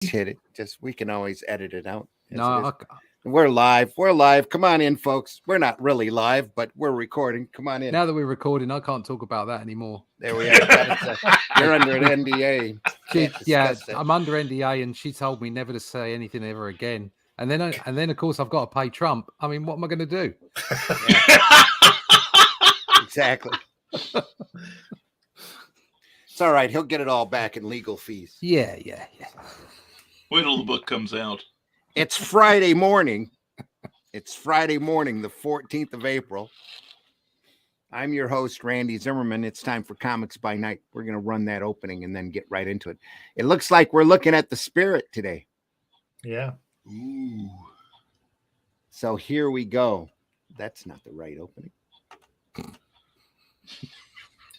hit it. Just we can always edit it out. No, we're live. We're live. Come on in, folks. We're not really live, but we're recording. Come on in. Now that we're recording, I can't talk about that anymore. There we are. You're under an NDA. I'm under NDA, and she told me never to say anything ever again. And then, of course, I've got to pay Trump. I mean, what am I going to do? Exactly. It's all right. He'll get it all back in legal fees. Yeah. Wait till the book comes out. It's Friday morning. It's Friday morning, the 14th of April. I'm your host, Randy Zimmerman. It's time for Comics by Night. We're going to run that opening and then get right into it. It looks like we're looking at the Spirit today. Yeah. Ooh. So here we go. That's not the right opening.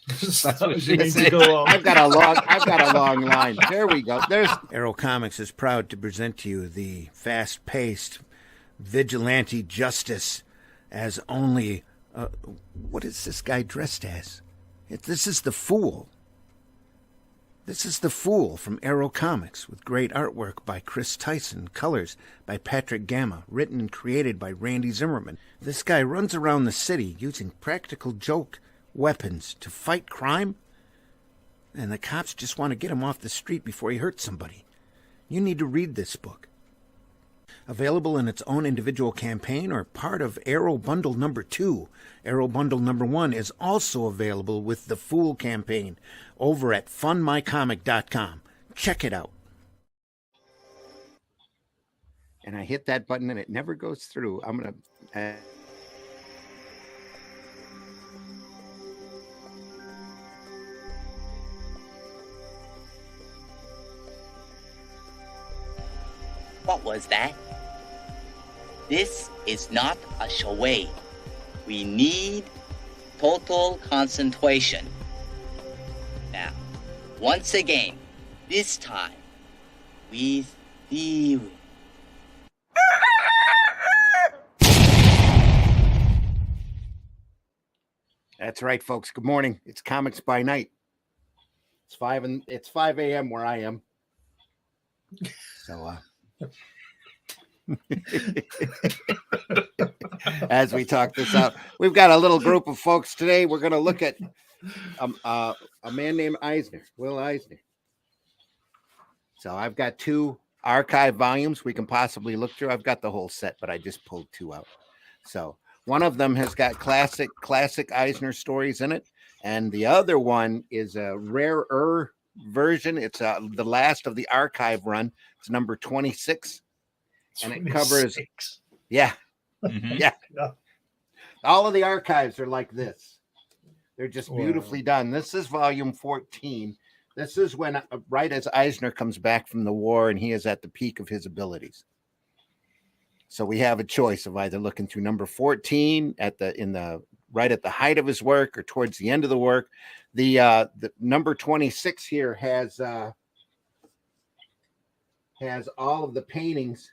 I've got a long line. There we go. There's Arrow Comics is proud to present to you the fast-paced vigilante justice as only what is this guy dressed as? This is the Fool. This is the Fool from Arrow Comics with great artwork by Chris Tyson, colors by Patrick Gamma, written and created by Randy Zimmerman. This guy runs around the city using practical joke weapons to fight crime, and the cops just want to get him off the street before he hurts somebody. You need to read this book. Available in its own individual campaign or part of Arrow Bundle number 2. Arrow Bundle number 1 is also available with the Fool campaign over at funmycomic.com. Check it out. And I hit that button and it never goes through. I'm going to... What was that? This is not a charade. We need total concentration. Now, once again, this time, with theory. That's right, folks. Good morning. It's Comics by Night. It's 5 a.m. where I am. So, as we talk this out, we've got a little group of folks today. We're going to look at a man named Eisner, Will Eisner. So I've got 2 archive volumes we can possibly look through. I've got the whole set, but I just pulled 2 out. So one of them has got classic Eisner stories in it, and the other one is a rarer version. It's the last of the archive run. It's number 26. And it covers, yeah. All of the archives are like this. They're just beautifully done. This is volume 14. This is when, right as Eisner comes back from the war and he is at the peak of his abilities. So we have a choice of either looking through number 14 right at the height of his work or towards the end of the work. The number 26 here has all of the paintings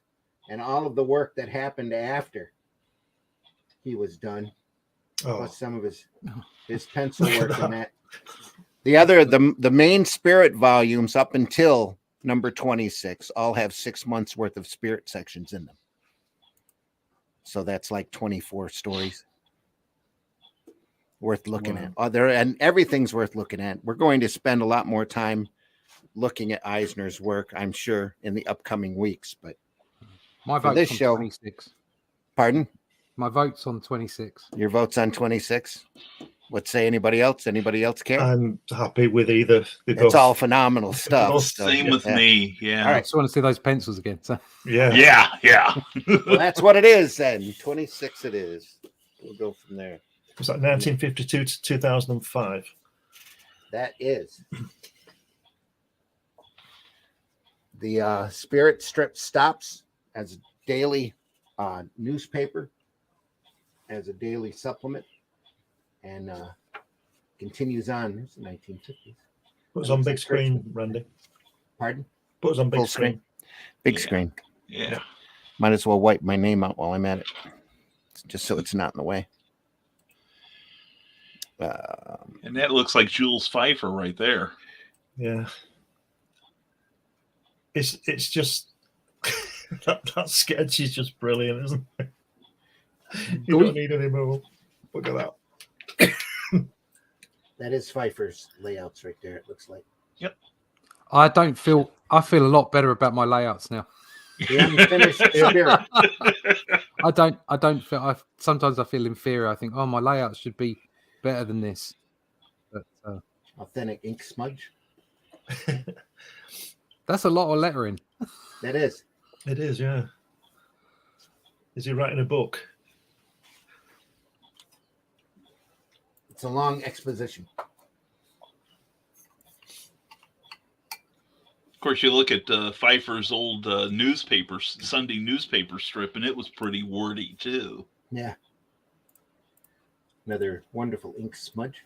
and all of the work that happened after he was done, plus some of his pencil work in that. The main Spirit volumes up until number 26 all have 6 months worth of Spirit sections in them. So that's like 24 stories worth looking at. And everything's worth looking at. We're going to spend a lot more time looking at Eisner's work, I'm sure, in the upcoming weeks, but my vote's this on show, 26. Pardon? My vote's on 26. Your vote's on 26. What say anybody else? Anybody else care? I'm happy with either. It's all phenomenal stuff. Same with me. Yeah. All right. I just want to see those pencils again. So. Yeah. Well, that's what it is then. 26 it is. We'll go from there. Was that 1952 to 2005? That is. The Spirit strip stops as a daily newspaper, as a daily supplement, and continues on. There's the 1950s. Put us on big screen, Randy. Pardon? Put us on big screen. Big screen. Yeah. Might as well wipe my name out while I'm at it, just so it's not in the way. And that looks like Jules Pfeiffer right there. Yeah. it's just that sketch is just brilliant, isn't it? You don't need any more. Look at that. That is Pfeiffer's layouts right there. It looks like. Yep. I feel a lot better about my layouts now. The unfinished spirit. I don't feel. Sometimes I feel inferior. I think, oh, my layouts should be better than this. But Authentic ink smudge. that's a lot of lettering. That is. It is, yeah. Is he writing a book? It's a long exposition. Of course, you look at Pfeiffer's old Sunday newspaper strip, and it was pretty wordy too. Yeah. Another wonderful ink smudge.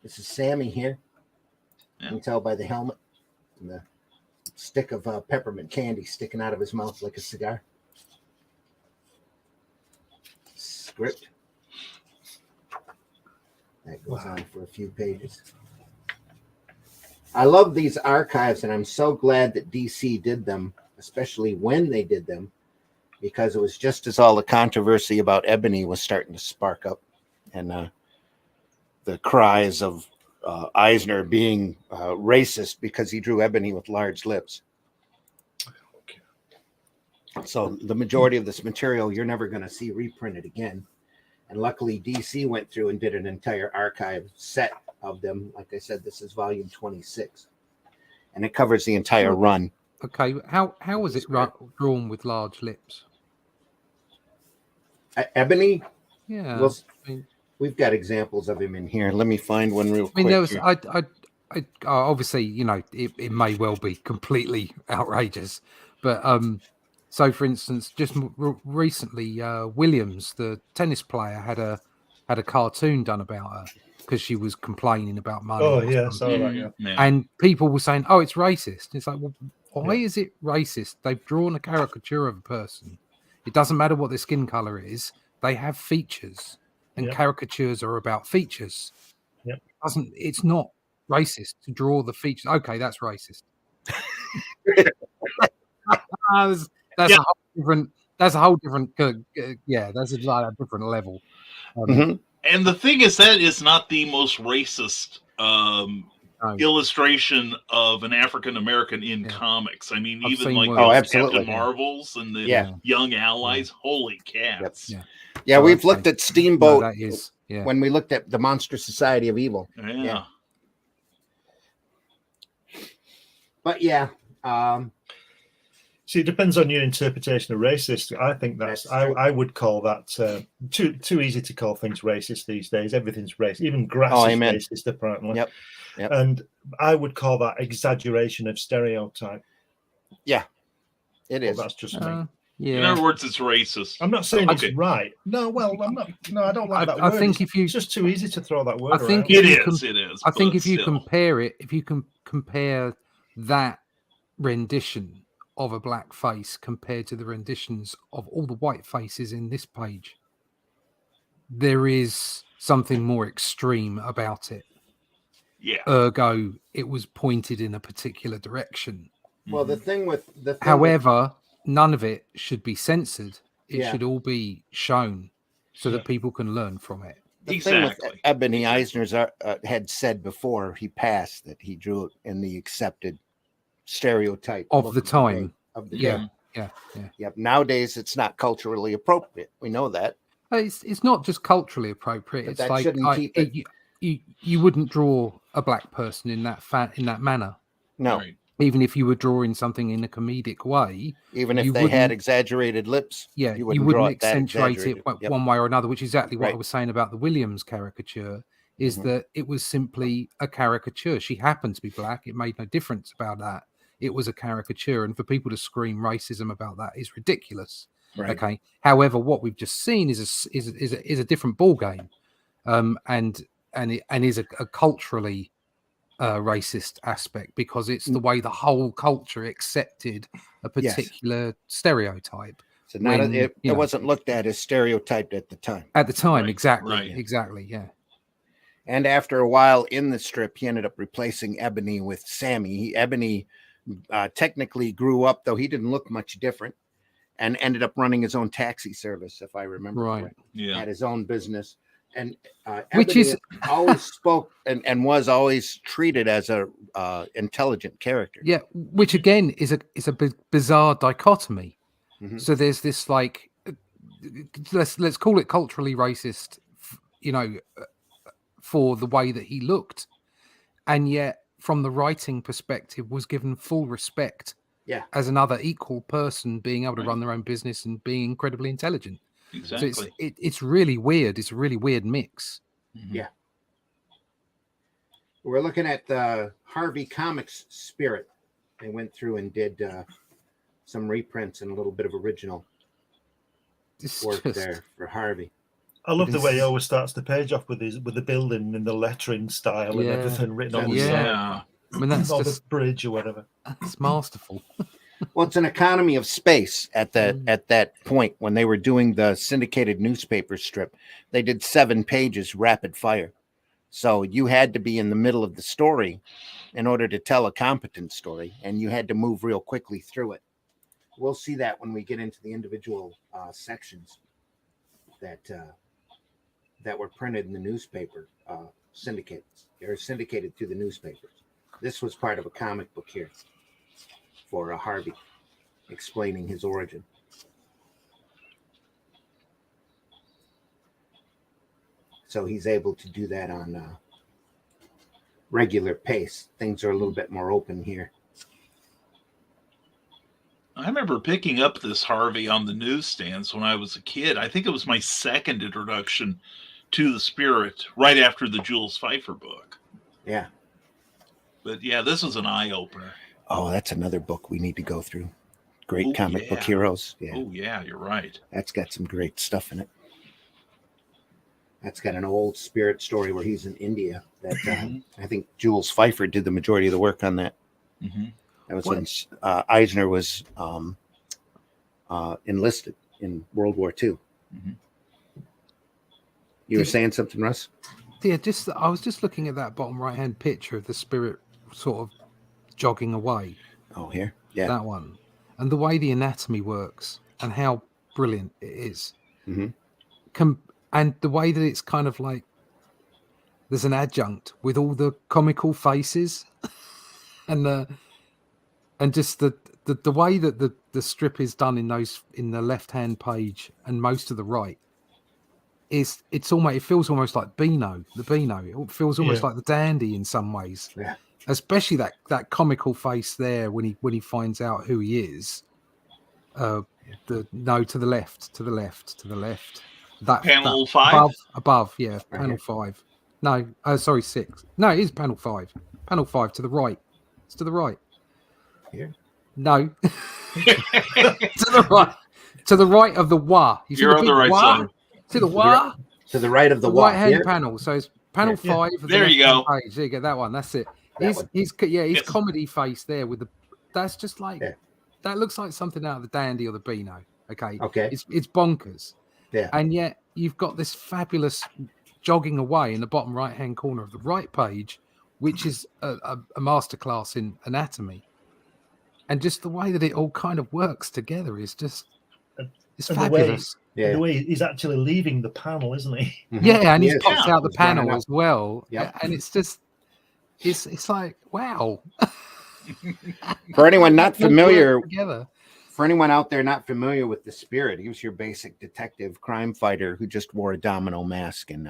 This is Sammy here. Yeah. You can tell by the helmet and the stick of peppermint candy sticking out of his mouth like a cigar. Script. That goes on for a few pages. I love these archives, and I'm so glad that DC did them, especially when they did them, because it was just as all the controversy about Ebony was starting to spark up, and the cries of Eisner being racist because he drew Ebony with large lips. So the majority of this material you're never going to see reprinted again. And luckily, DC went through and did an entire archive set of them. Like I said, this is volume 26. And it covers the entire run. Okay, how was it drawn with large lips? Ebony? Yeah. Well, we've got examples of him in here. Let me find one real quick. There was, I obviously, it may well be completely outrageous, but so for instance, just recently, Williams, the tennis player, had a cartoon done about her because she was complaining about money. Oh yeah, sorry about that. Yeah. And people were saying, "Oh, it's racist." It's like, well, why is it racist? They've drawn a caricature of a person. It doesn't matter what their skin color is; they have features, and caricatures are about features. Yep. It's not racist to draw the features. Okay, that's racist. That's a whole different. That's a whole different. That's a different level. And the thing is, that is not the most racist illustration of an African American in comics. I mean, even like Captain Marvels and the Young Allies. Holy cats! Yep. Yeah, we've looked at Steamboat. No, that is, when we looked at the Monster Society of Evil. Yeah. But yeah. See, it depends on your interpretation of racist. I think that's I would call that too easy to call things racist these days. Everything's racist. Even grass is racist, apparently. Yep. And I would call that exaggeration of stereotype. Yeah, it is. Well, that's just me. In other words, it's racist. I'm not saying it's right. No, well, I'm not. No, I don't like that I word. think it's just too easy to throw that word I think around. It is. I think if you compare it, if you can compare that rendition of a black face compared to the renditions of all the white faces in this page, there is something more extreme about it. Yeah. Ergo, it was pointed in a particular direction. Well, the thing with however, none of it should be censored. It should all be shown so that people can learn from it. The thing with Ebony, Eisner's had said before he passed that he drew it in the accepted stereotype of the time. Yeah. Nowadays, it's not culturally appropriate. We know that. It's not just culturally appropriate. But it's like you wouldn't draw a black person in that manner. No. Right. Even if you were drawing something in a comedic way, even if they had exaggerated lips, you wouldn't accentuate it one way or another. Which is exactly what I was saying about the Williams caricature. Is that it was simply a caricature. She happened to be black. It made no difference about that. It was a caricature, and for people to scream racism about that is ridiculous. Right. Okay. However, what we've just seen is a different ball game, and is a culturally racist aspect because it's the way the whole culture accepted a particular stereotype. So it wasn't looked at as stereotyped at the time. At the time, exactly, yeah. And after a while in the strip, he ended up replacing Ebony with Sammy. Ebony technically grew up, though he didn't look much different, and ended up running his own taxi service, if I remember correctly. Yeah. Had his own business. And which is always spoke and was always treated as a intelligent character. Yeah, which again is a bizarre dichotomy. Mm-hmm. So there's this like, let's call it culturally racist, for the way that he looked, and yet from the writing perspective was given full respect. Yeah, as another equal person being able to run their own business and being incredibly intelligent. Exactly. So it's really weird. It's a really weird mix. Mm-hmm. Yeah. We're looking at the Harvey Comics Spirit. They went through and did some reprints and a little bit of original work there for Harvey. I love the way he always starts the page off with the building and the lettering style and everything written on the side. I mean, that's not just the bridge or whatever. It's masterful. Well, it's an economy of space at that point when they were doing the syndicated newspaper strip. They did 7 pages rapid fire. So you had to be in the middle of the story in order to tell a competent story, and you had to move real quickly through it. We'll see that when we get into the individual sections that were printed in the newspaper syndicated. They're syndicated through the newspapers. This was part of a comic book here for Harvey, explaining his origin. So he's able to do that on regular pace. Things are a little bit more open here. I remember picking up this Harvey on the newsstands when I was a kid. I think it was my second introduction to the Spirit, right after the Jules Pfeiffer book. Yeah. But yeah, this was an eye-opener. Oh, that's another book we need to go through. Great comic book heroes. Yeah. Oh, yeah, you're right. That's got some great stuff in it. That's got an old Spirit story where he's in India. That I think Jules Pfeiffer did the majority of the work on that. Mm-hmm. That was when Eisner was enlisted in World War II. Mm-hmm. You were saying something, Russ? Yeah, I was just looking at that bottom right-hand picture of the Spirit sort of jogging away. Oh, here? Yeah. That one. And the way the anatomy works and how brilliant it is. Mm-hmm. And the way that it's kind of like there's an adjunct with all the comical faces and just the way that the strip is done in the left-hand page and most of the right it feels almost like Beano. It feels almost like the Dandy in some ways. Yeah. Especially that comical face there when he finds out who he is. To the left. That panel 5? Above, yeah, right panel here. 5. No, sorry, 6. No, it is panel 5. Panel 5 to the right. It's to the right. Here? No. To the right. To the right of the wa. You're on the right side. To the wa. To the right of the wa. Right-hand panel. So it's panel 5. There you go. Page. There you go. That one. That's it. His comedy face there with that's just like that looks like something out of the Dandy or the Beano. Okay. It's bonkers. Yeah. And yet you've got this fabulous jogging away in the bottom right-hand corner of the right page, which is a masterclass in anatomy. And just the way that it all kind of works together is just it's fabulous. The way he's actually leaving the panel, isn't he? Yeah, and he's popped out the panel as well. Yep. And it's just it's like, wow. For anyone not familiar, for anyone out there not familiar with the Spirit, he was your basic detective crime fighter who just wore a domino mask and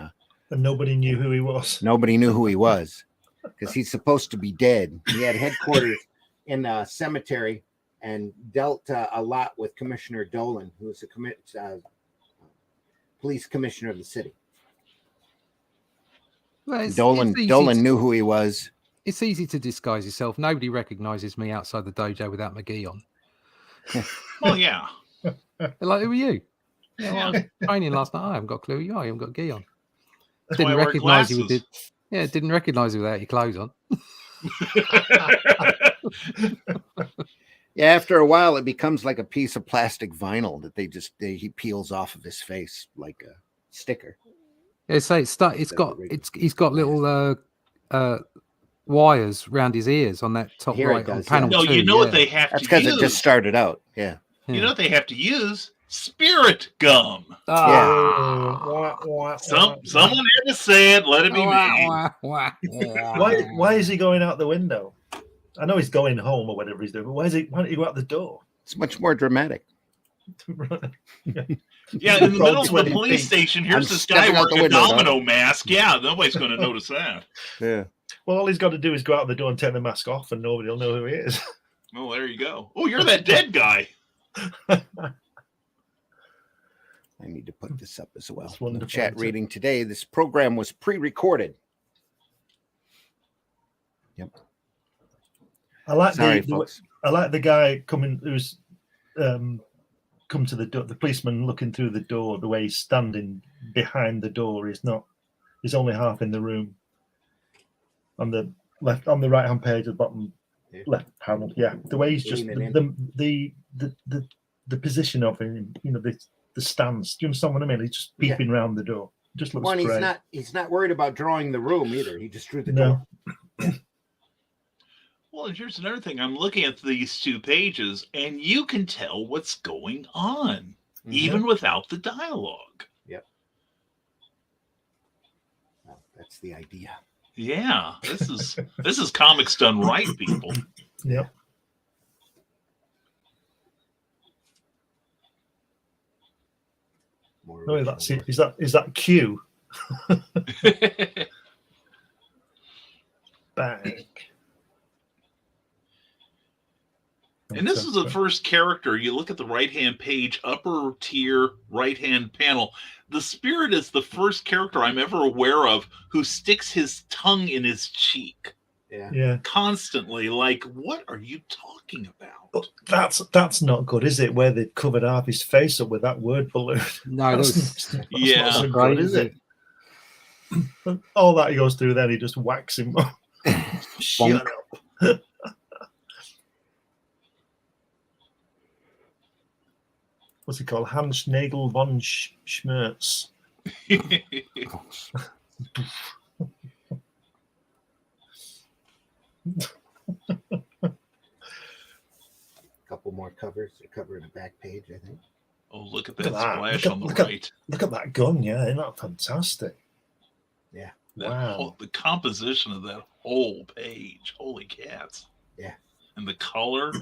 nobody knew who he was. Nobody knew who he was because he's supposed to be dead. He had headquarters in a cemetery and dealt a lot with Commissioner Dolan, who was a police commissioner of the city. Well, Dolan knew who he was. It's easy to disguise yourself. Nobody recognizes me outside the dojo without McGee on. Well, yeah. They're like, who are you? Yeah, well, I was training last night. I haven't got a clue who you are. I haven't got gi on. Didn't recognize you with didn't recognize you without your clothes on. Yeah, after a while, it becomes like a piece of plastic vinyl that he peels off of his face like a sticker. Yeah, so he's got little wires round his ears on that top Here it right on does, panel No, 2. you know what they have That's to because use. it just started out. Yeah. You know what they have to use? Spirit gum. Someone had to say it. Let it be me. Why is he going out the window? I know he's going home or whatever he's doing, but why don't he go out the door? It's much more dramatic. Yeah, in the middle of the police station, here's this guy wearing a domino mask. Yeah, nobody's going to notice that. Yeah. Well, all he's got to do is go out the door and take the mask off, and nobody will know who he is. Oh, there you go. Oh, you're that dead guy. I need to put this up as well. No chat reading today. This program was pre-recorded. Yep. I like folks. I like the guy coming who's come to the door. The policeman looking through the door. The way he's standing behind the door is not. He's only half in the room. On the right hand page, the bottom left panel. Yeah, the way he's just the position of him. You know, the stance. Do you understand what I mean? He's just peeping around the door. It just looks great. He's not worried about drawing the room either. He just drew the door. Well, and here's another thing. I'm looking at these 2 pages, and you can tell what's going on, even without the dialogue. Yep. Well, that's the idea. Yeah, this is comics done right, people. Yep. Oh, that's it. Is that Q? Bang. And this is the first character. You look at the right-hand page, upper tier, right-hand panel. The Spirit is the first character I'm ever aware of who sticks his tongue in his cheek. Yeah. Constantly. Like, what are you talking about? But that's not good, is it? Where they've covered half his face up with that word balloon. No, that's not so great, good, is it? All that he goes through, then he just whacks him. Shut up. What's he called? Hans Nagel von Schmerz. Couple more covers. They're covering the back page, I think. Oh, look at that splash on the right. Look at that gun, yeah. Isn't that fantastic? Yeah. Wow. The composition of that whole page. Holy cats. Yeah. And the color.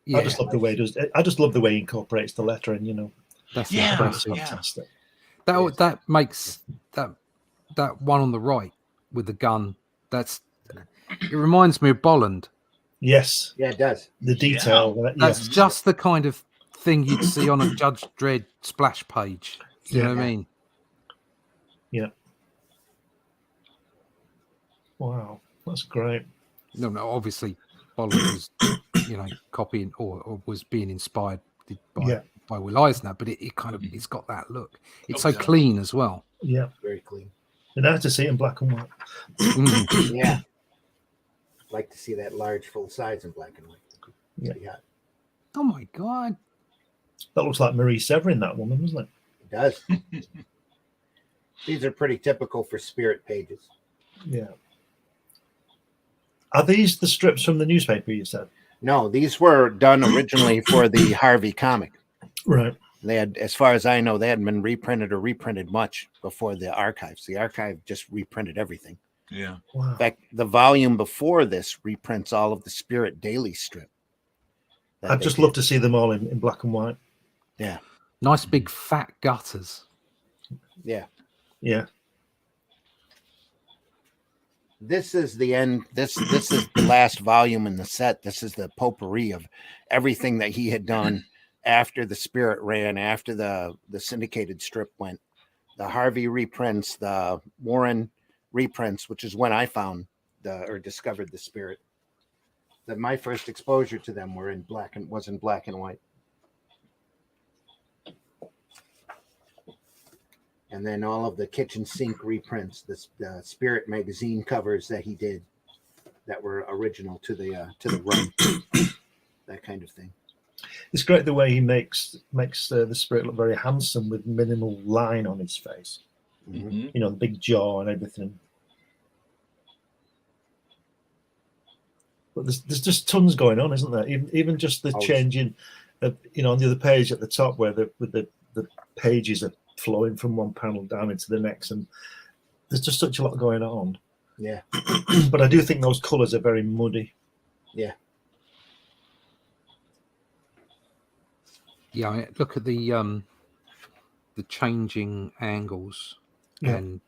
Yeah. I just love the way he incorporates the lettering, you know. That's fantastic. That makes that one on the right with the gun. It reminds me of Bolland. Yes. Yeah, it does. The detail. Yeah. That's just the kind of thing you'd see on a Judge Dredd splash page. Do you know what I mean? Yeah. Wow, that's great. No, obviously Bolland was, copying or was being inspired by Will Eisner, but it kind of it's got that look. It's so clean as well. Yeah, very clean. And nice to see it in black and white. Yeah. Like to see that large full size in black and white. Yeah. Oh my God. That looks like Marie Severin, that woman, doesn't it? It does. These are pretty typical for Spirit pages. Yeah. Are these the strips from the newspaper you said? No, these were done originally for the Harvey comic. Right. They had, as far as I know, they hadn't been reprinted much before the archives. The archive just reprinted everything. Yeah. Wow. In fact, the volume before this reprints all of the Spirit Daily strip. I'd just love to see them all in black and white. Yeah. Nice big fat gutters. Yeah. Yeah. This is the end. This is the last volume in the set. This is the potpourri of everything that he had done after the Spirit ran, after the syndicated strip went. The Harvey reprints, the Warren reprints, which is when I found or discovered the Spirit. That my first exposure to them was in black and white. And then all of the kitchen sink reprints, the Spirit magazine covers that he did, that were original to the run, that kind of thing. It's great the way he makes the Spirit look very handsome with minimal line on his face. Mhm. You know, the big jaw and everything. But there's just tons going on, isn't there? Even just the changing, you know, on the other page at the top where the pages are flowing from one panel down into the next, and there's just such a lot going on. Yeah. But I do think those colours are very muddy. Yeah. Yeah, I mean, look at the changing angles Yeah. and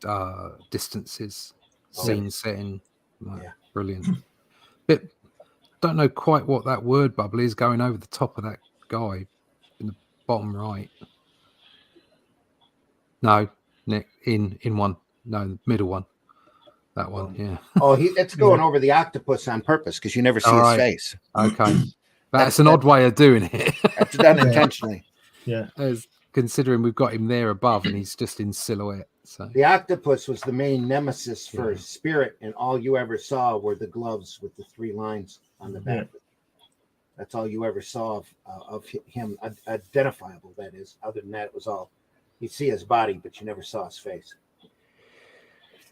distances, scene setting. Like, Yeah. brilliant. But don't know quite what that word bubble is going over the top of that guy in the bottom right. No, Nick, in one. No, middle one. That one, yeah. Oh, it's going over the octopus on purpose because you never see All his right. face. Okay. That's an odd way of doing it. That's done intentionally. Yeah. As considering we've got him there above and he's just in silhouette. So The octopus was the main nemesis for Spirit, and all you ever saw were the gloves with the 3 lines on the back. Yeah. That's all you ever saw of him, identifiable, that is. Other than that, it was all, you'd see his body, but you never saw his face.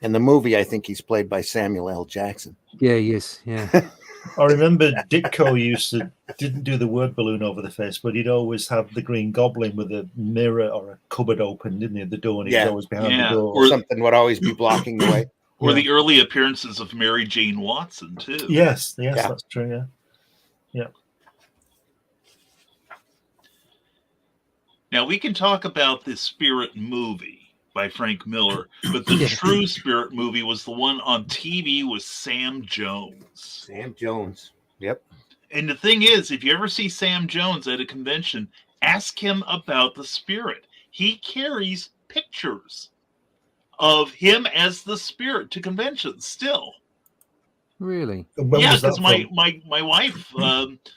In the movie, I think he's played by Samuel L. Jackson. yeah, he is. Yeah. I remember Ditko didn't do the word balloon over the face, but he'd always have the Green Goblin with a mirror or a cupboard open, didn't he, at the door, and he was always behind the door. Or something would always be blocking the way. Or the early appearances of Mary Jane Watson, too. Yes, that's true, yeah. Now, we can talk about the Spirit movie by Frank Miller, but the true Spirit movie was the one on TV with Sam Jones. Sam Jones. Yep. And the thing is, if you ever see Sam Jones at a convention, ask him about the Spirit. He carries pictures of him as the Spirit to conventions still. Really? Yeah, because my wife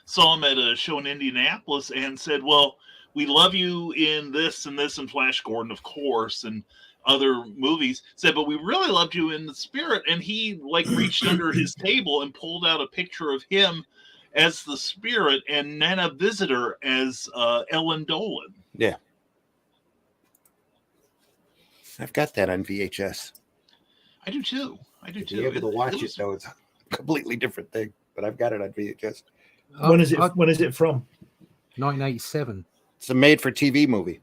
saw him at a show in Indianapolis and said, well, we love you in this and this, and Flash Gordon, of course, and other movies. Said, but we really loved you in the Spirit. And he reached under his table and pulled out a picture of him as the Spirit and Nana Visitor as Ellen Dolan. Yeah. I've got that on VHS. I do too. You're able to watch it, though. It's a completely different thing, but I've got it on VHS. When is it from? 1987. It's a made-for-TV movie.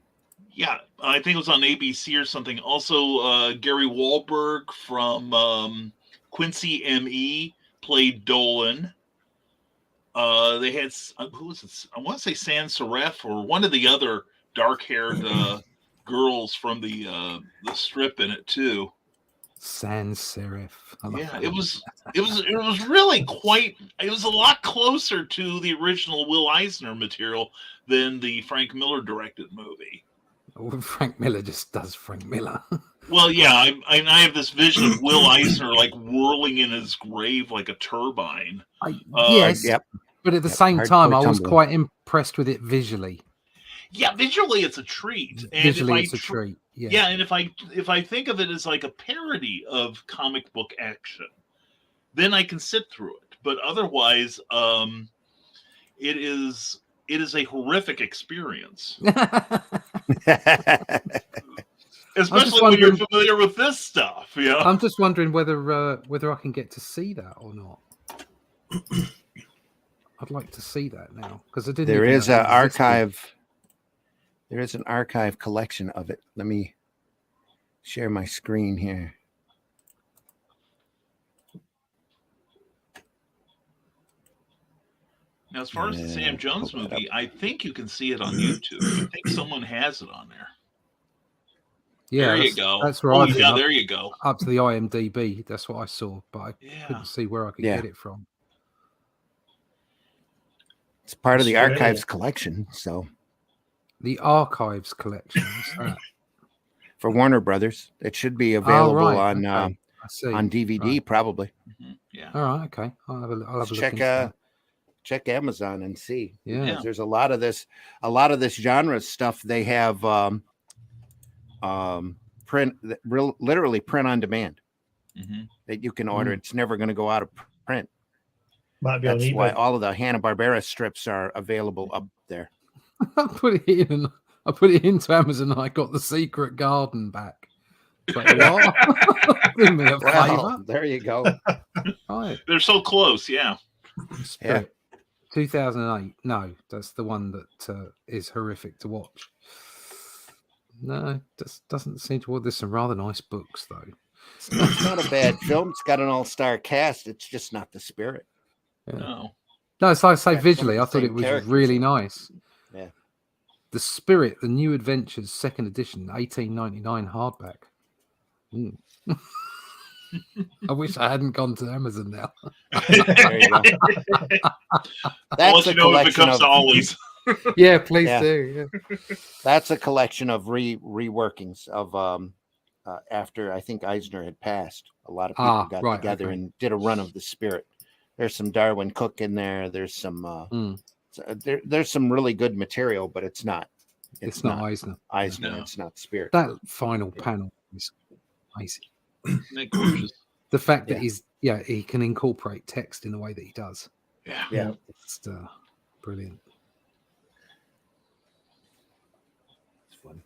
Yeah, I think it was on ABC or something. Also, Gary Wahlberg from Quincy M.E. played Dolan. They had, who was it? I want to say Sans Serif or one of the other dark-haired girls from the strip in it too. Sans Serif. Yeah, it was really quite. It was a lot closer to the original Will Eisner material than the Frank Miller directed movie. Well, Frank Miller just does Frank Miller. Well, yeah, I have this vision of Will Eisner whirling in his grave like a turbine. Yes, but at the same time, I was quite impressed with it visually. Yeah, visually it's a treat. And visually it's a treat. Yeah, and if I think of it as like a parody of comic book action, then I can sit through it. But otherwise, it is a horrific experience. Especially when you're familiar with this stuff. Yeah. I'm just wondering whether I can get to see that or not. I'd like to see that now because I didn't. There is an archive. There is an archive collection of it. Let me share my screen here. Now, as far as the Sam Jones movie, I think you can see it on YouTube. I think someone has it on there. Yeah, there you go. That's right. Yeah, there you go. Up to the IMDb. That's what I saw, but I couldn't see where I could get it from. It's part of the archives collection, so. The archives collection. For Warner Brothers, it should be available on DVD, probably. Mm-hmm. Yeah. All right. Okay. I'll have a look. Check Amazon and see. Yeah. There's a lot of this genre stuff. They have literally print on demand that you can order. It's never going to go out of print. Might be That's why all of the Hanna-Barbera strips are available up there. I put it into Amazon and I got The Secret Garden back. It's like, what? Do me a Well, favour. there you go. Right. They're so close, yeah. Spirit. 2008. No, that's the one that is horrific to watch. No, doesn't seem to. There's some rather nice books though. It's not a bad film. It's got an all-star cast. It's just not the Spirit. Yeah. No. No, it's like I say Yeah, some visually, of I the thought same it was characters. really nice. Yeah. The Spirit, The New Adventures, second edition, 1899 hardback. Mm. I wish I hadn't gone to Amazon now. There you go. I'll That's let a you know if it collection comes of to Ollie's. Yeah, please Yeah. do. Yeah. that's a collection of reworkings of after I think Eisner had passed. A lot of people got right, together okay. and did a run of the Spirit. There's some Darwin Cook in there. There's some Mm. there's some really good material, but it's not. It's not Eisner. Eisner. No. It's not Spirit. That final panel is amazing. Isn't that gorgeous? The fact that Yeah. he can incorporate text in the way that he does. Yeah. Yeah. It's brilliant. It's fun.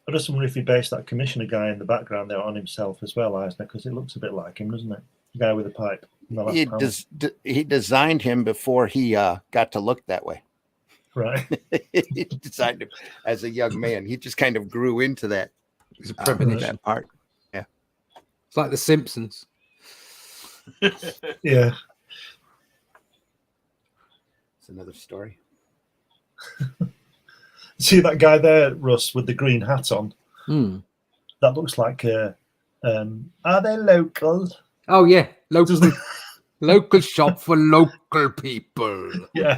I just wonder if he based that commissioner guy in the background there on himself as well, Eisner, because it looks a bit like him, doesn't it? The guy with the pipe. in the last panel. He designed him before he got to look that way. Right. He designed him as a young man. He just kind of grew into that, It's a premonition. that part. It's like The Simpsons. Yeah. It's another story. See that guy there, Russ, with the green hat on? Mm. That looks like are they local? Oh yeah, local Doesn't local shop for local people. Yeah.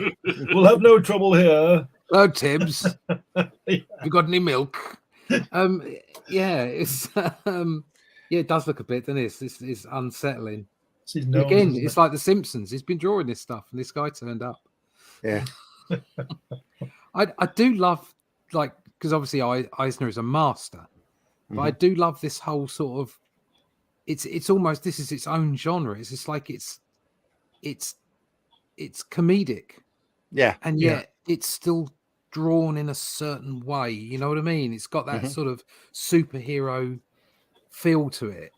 We'll have no trouble here. Hello, Tibbs. Yeah. Have you got any milk? Yeah, it's yeah, it does look a bit, doesn't it? It's unsettling. It's his nose, Again, isn't it's it? like The Simpsons. He's been drawing this stuff, and this guy turned up. Yeah. I do love, like, because obviously Eisner is a master, but I do love this whole sort of. It's almost, this is its own genre. It's just like it's comedic, Yeah. and yet it's still drawn in a certain way. You know what I mean? It's got that sort of superhero feel to it,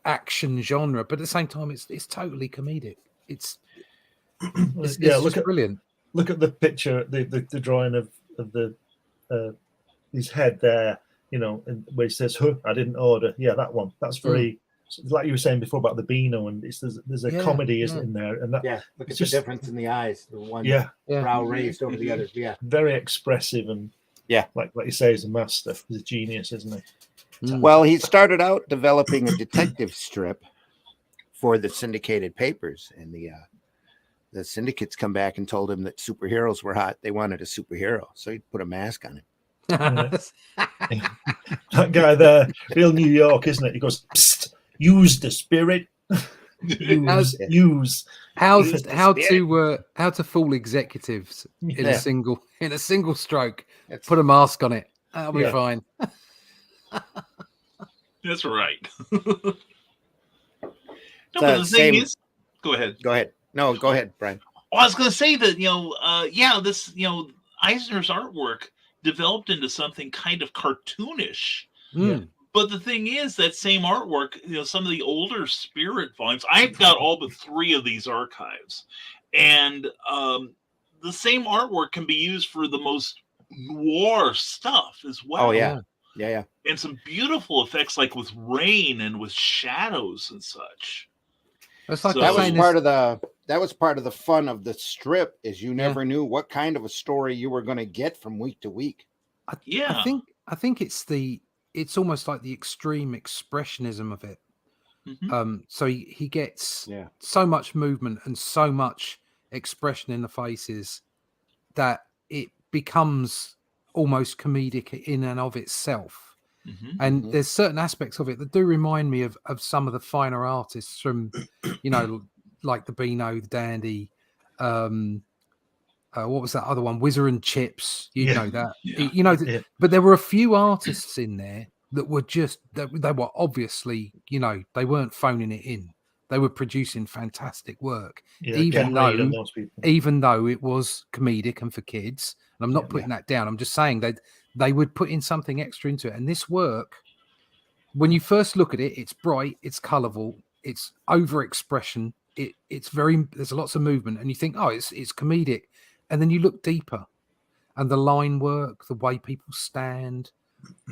action genre, but at the same time, it's totally comedic. It's look at brilliant. Look at the picture, the drawing of the his head there. You know, where he says, "Huh, I didn't order." Yeah, that one. That's very like you were saying before about the Beano, and there's a comedy in there, and that Look at just, the difference in the eyes. The one Yeah. brow raised over the other. Yeah. very expressive and like you say, he's a master. He's a genius, isn't he? Mm. Well, he started out developing a detective strip for the syndicated papers, and the syndicates come back and told him that superheroes were hot. They wanted a superhero, so he put a mask on him. That guy there, real New York, isn't it? He goes, "Psst, use the spirit." use. How to fool executives in a single stroke. Put a mask on it. That'll be fine. That's right. No, but the thing is, go ahead. Go ahead. No, go ahead, Brian. Well, I was going to say that this Eisner's artwork developed into something kind of cartoonish. Mm. But the thing is, that same artwork, some of the older Spirit volumes, I've got all but 3 of these archives, and the same artwork can be used for the most noir stuff as well. Oh yeah. Yeah. And some beautiful effects, like with rain and with shadows and such. That's like So- That was saying part of the fun of the strip, is you never knew what kind of a story you were going to get from week to week. Yeah. I think it's almost like the extreme expressionism of it. Mhm. So he gets so much movement and so much expression in the faces that it becomes almost comedic in and of itself. Mhm. And there's certain aspects of it that do remind me of some of the finer artists from, like the Beano, the Dandy. What was that other one? Whizzer and Chips. You know that. Yeah. But there were a few artists in there that were just they were obviously, they weren't phoning it in. they were producing fantastic work, Yeah, even Ken Reid and though those people. it was comedic and for kids. And I'm not putting that down. I'm just saying they would put in something extra into it. And this work, when you first look at it, it's bright, it's colourful, it's overexpression, it's very, there's lots of movement, and you think, oh, it's comedic, and then you look deeper, and the line work, the way people stand,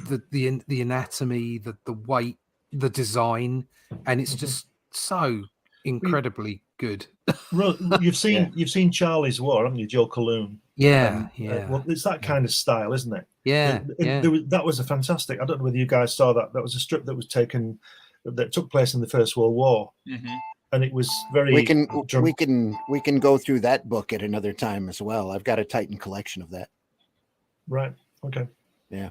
the anatomy, the weight, the design, and it's just so incredibly good. You've seen Charlie's War, haven't you, Joe Colloon? Yeah. Well, it's that kind of style, isn't it? Yeah. That was a fantastic. I don't know whether you guys saw that. That was a strip that was taken, that took place in the First World War, and it was very. We can go through that book at another time as well. I've got a Titan collection of that. Right. Okay. Yeah.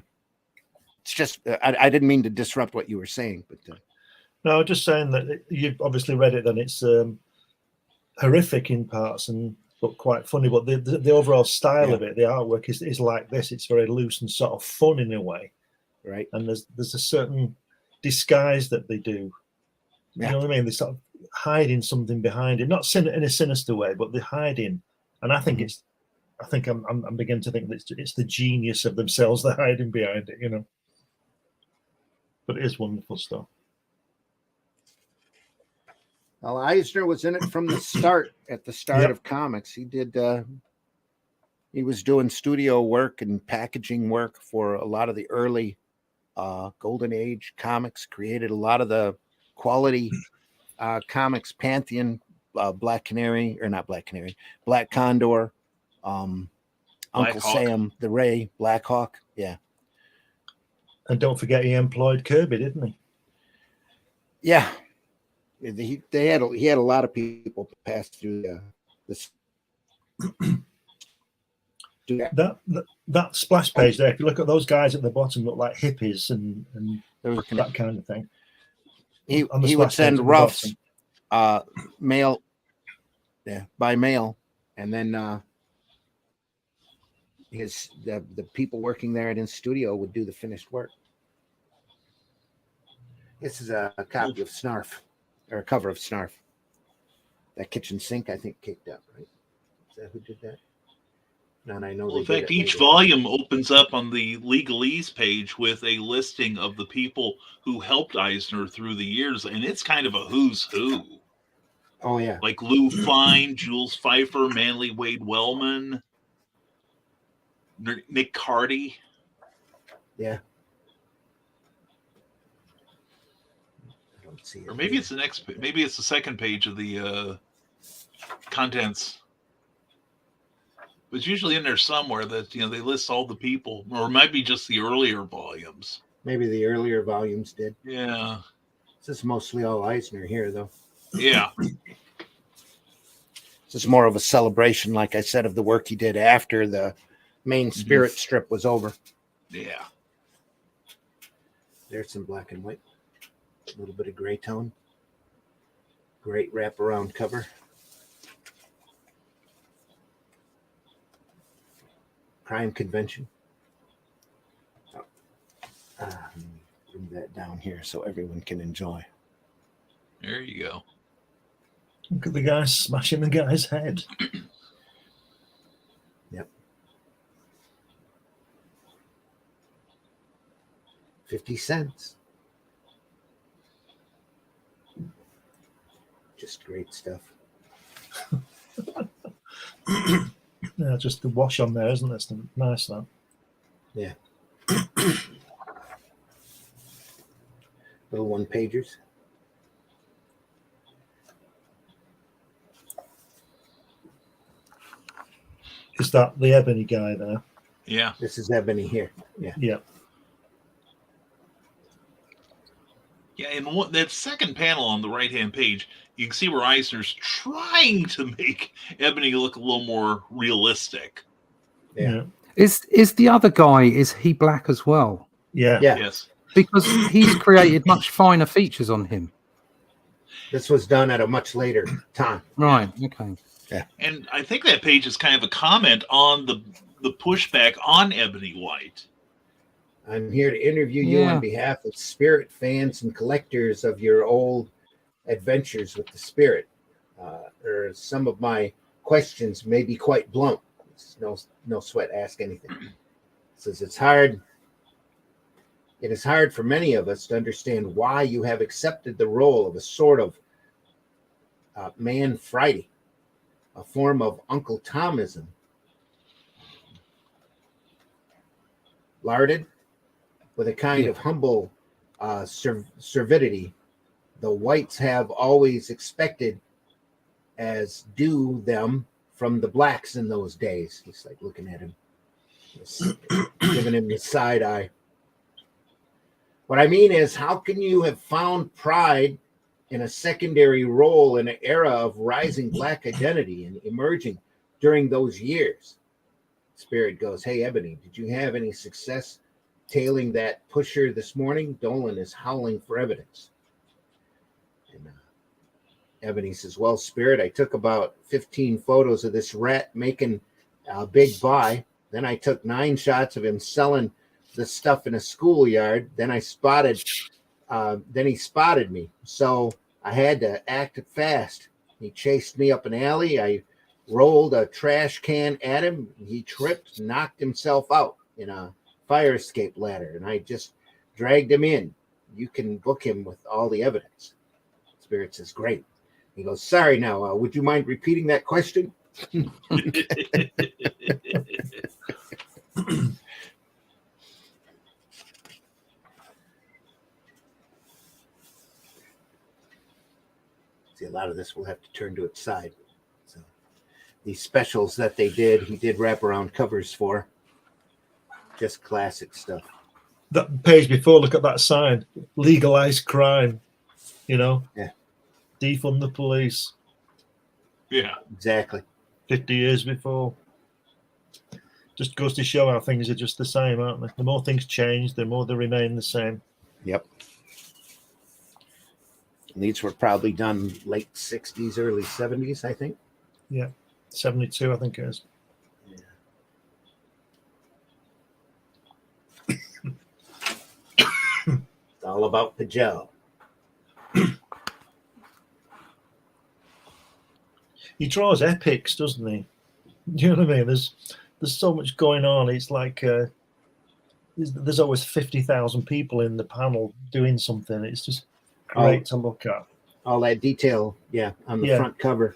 It's just I didn't mean to disrupt what you were saying, but no, just saying that you've obviously read it. Then it's horrific in parts but quite funny. But the overall style of it, the artwork is like this. It's very loose and sort of fun in a way, right? And there's a certain disguise that they do. You know what I mean? They sort of hiding something behind it, not in a sinister way, but they're hiding. And I think I'm beginning to think that it's the genius of themselves they're hiding behind it, you know. But it is wonderful stuff. Well, Eisner was in it from the start. At the start of comics, he did. He was doing studio work and packaging work for a lot of the early Golden Age comics. Created a lot of the quality comics. Pantheon, Black Canary, or not Black Canary, Black Condor, Uncle Sam, the Ray, Black Hawk. Yeah. And don't forget, he employed Kirby, didn't he? Yeah. He had a lot of people pass through this. That splash page there, if you look at those guys at the bottom, look like hippies and that kind of thing. He would send roughs mail, by mail, and then the people working there at his studio would do the finished work. This is a copy of Snarf. Or a cover of Snarf. That kitchen sink, I think, kicked up, right? Is that who did that? No, and I know. Well, in fact, each volume opens up on the legalese page with a listing of the people who helped Eisner through the years, and it's kind of a who's who. Oh, yeah. Like Lou Fine, Jules Pfeiffer, Manly Wade Wellman, Nick Carty. Yeah. Or maybe it's maybe it's the second page of the contents. It's usually in there somewhere that they list all the people, or it might be just the earlier volumes. Maybe the earlier volumes did. Yeah. This is mostly all Eisner here, though. Yeah. This is more of a celebration, like I said, of the work he did after the main Spirit strip was over. Yeah. There's some black and white. A little bit of gray tone. Great wraparound cover. Crime Convention. Bring that down here so everyone can enjoy. There you go. Look at the guy smashing the guy's head. Yep. 50 cents. Just great stuff. Yeah, just the wash on there, isn't it? It's nice, that. Yeah. Little one-pagers. Is that the ebony guy there? Yeah. This is ebony here. Yeah. Yeah. Yeah, and that second panel on the right-hand page, you can see where Eisner's trying to make Ebony look a little more realistic. Yeah. Is the other guy, is he black as well? Yeah. Yes. Because he's created much finer features on him. This was done at a much later time. Right. Okay. Yeah. And I think that page is kind of a comment on the pushback on Ebony White. I'm here to interview you on behalf of Spirit fans and collectors of your old adventures with the spirit, or some of my questions may be quite blunt. It's no sweat, ask anything. It says it's hard. It is hard for many of us to understand why you have accepted the role of a sort of man Friday, a form of Uncle Tomism. Larded with a kind of humble servidity, the whites have always expected as due them from the blacks in those days. He's like looking at him, giving him the side eye. What I mean is, how can you have found pride in a secondary role in an era of rising black identity and emerging during those years? Spirit goes, hey, Ebony, did you have any success tailing that pusher this morning? Dolan is howling for evidence. And Ebony says, well, Spirit, I took about 15 photos of this rat making a big buy. Then I took 9 shots of him selling the stuff in a schoolyard. Then he spotted me. So I had to act fast. He chased me up an alley. I rolled a trash can at him. He tripped, knocked himself out in a fire escape ladder, and I just dragged him in. You can book him with all the evidence. Spirit says, great. He goes, sorry now, would you mind repeating that question? See, a lot of this will have to turn to its side. So these specials that he did wraparound covers for. Just classic stuff. That page before, look at that sign. Legalize crime. Yeah. Defund the police. Yeah. Exactly. 50 years before. Just goes to show how things are just the same, aren't they? The more things change, the more they remain the same. Yep. And these were probably done late 60s, early 70s, I think. Yeah. 72, I think it is. It's all about Pajel. He draws epics, doesn't he? Do you know what I mean? There's so much going on. It's like there's always 50,000 people in the panel doing something. It's just great to look at. All that detail, on the front cover.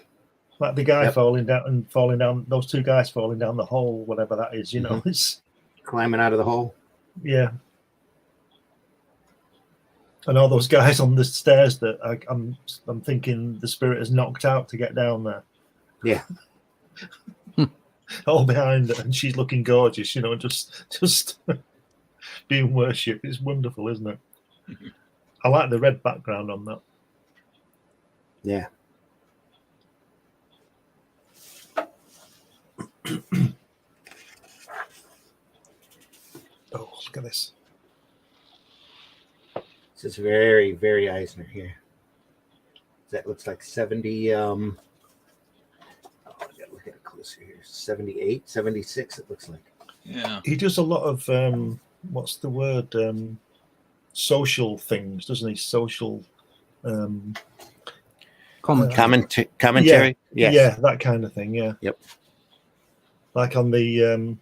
Like the guy falling down, those 2 guys falling down the hole, whatever that is, it's climbing out of the hole. Yeah. And all those guys on the stairs that I'm thinking the spirit has knocked out to get down there. Yeah. All behind her, and she's looking gorgeous, just being worshipped. It's wonderful, isn't it? I like the red background on that. Yeah. Oh, look at this. This is very, very Eisner here. That looks like 70. I gotta look at it closer here. 78, 76. It looks like. Yeah. He does a lot of what's the word? Social things, doesn't he? Social. Commentary. Yeah, Yes. yeah, that kind of thing. Yeah. Yep. Like on the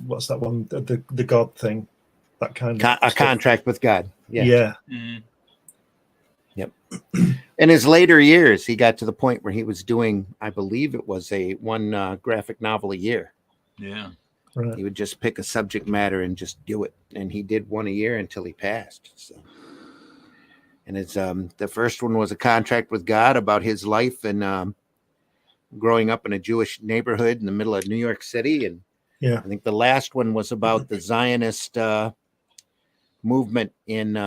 what's that one? The God thing. That kind of a contract with God. Yeah. Yeah. Mm-hmm. Yep. In his later years, he got to the point where he was doing, I believe it was one graphic novel a year. Yeah. Right. He would just pick a subject matter and just do it, and he did one a year until he passed. So, and it's the first one was a contract with God about his life and growing up in a Jewish neighborhood in the middle of New York City, and yeah, I think the last one was about the Zionist movement in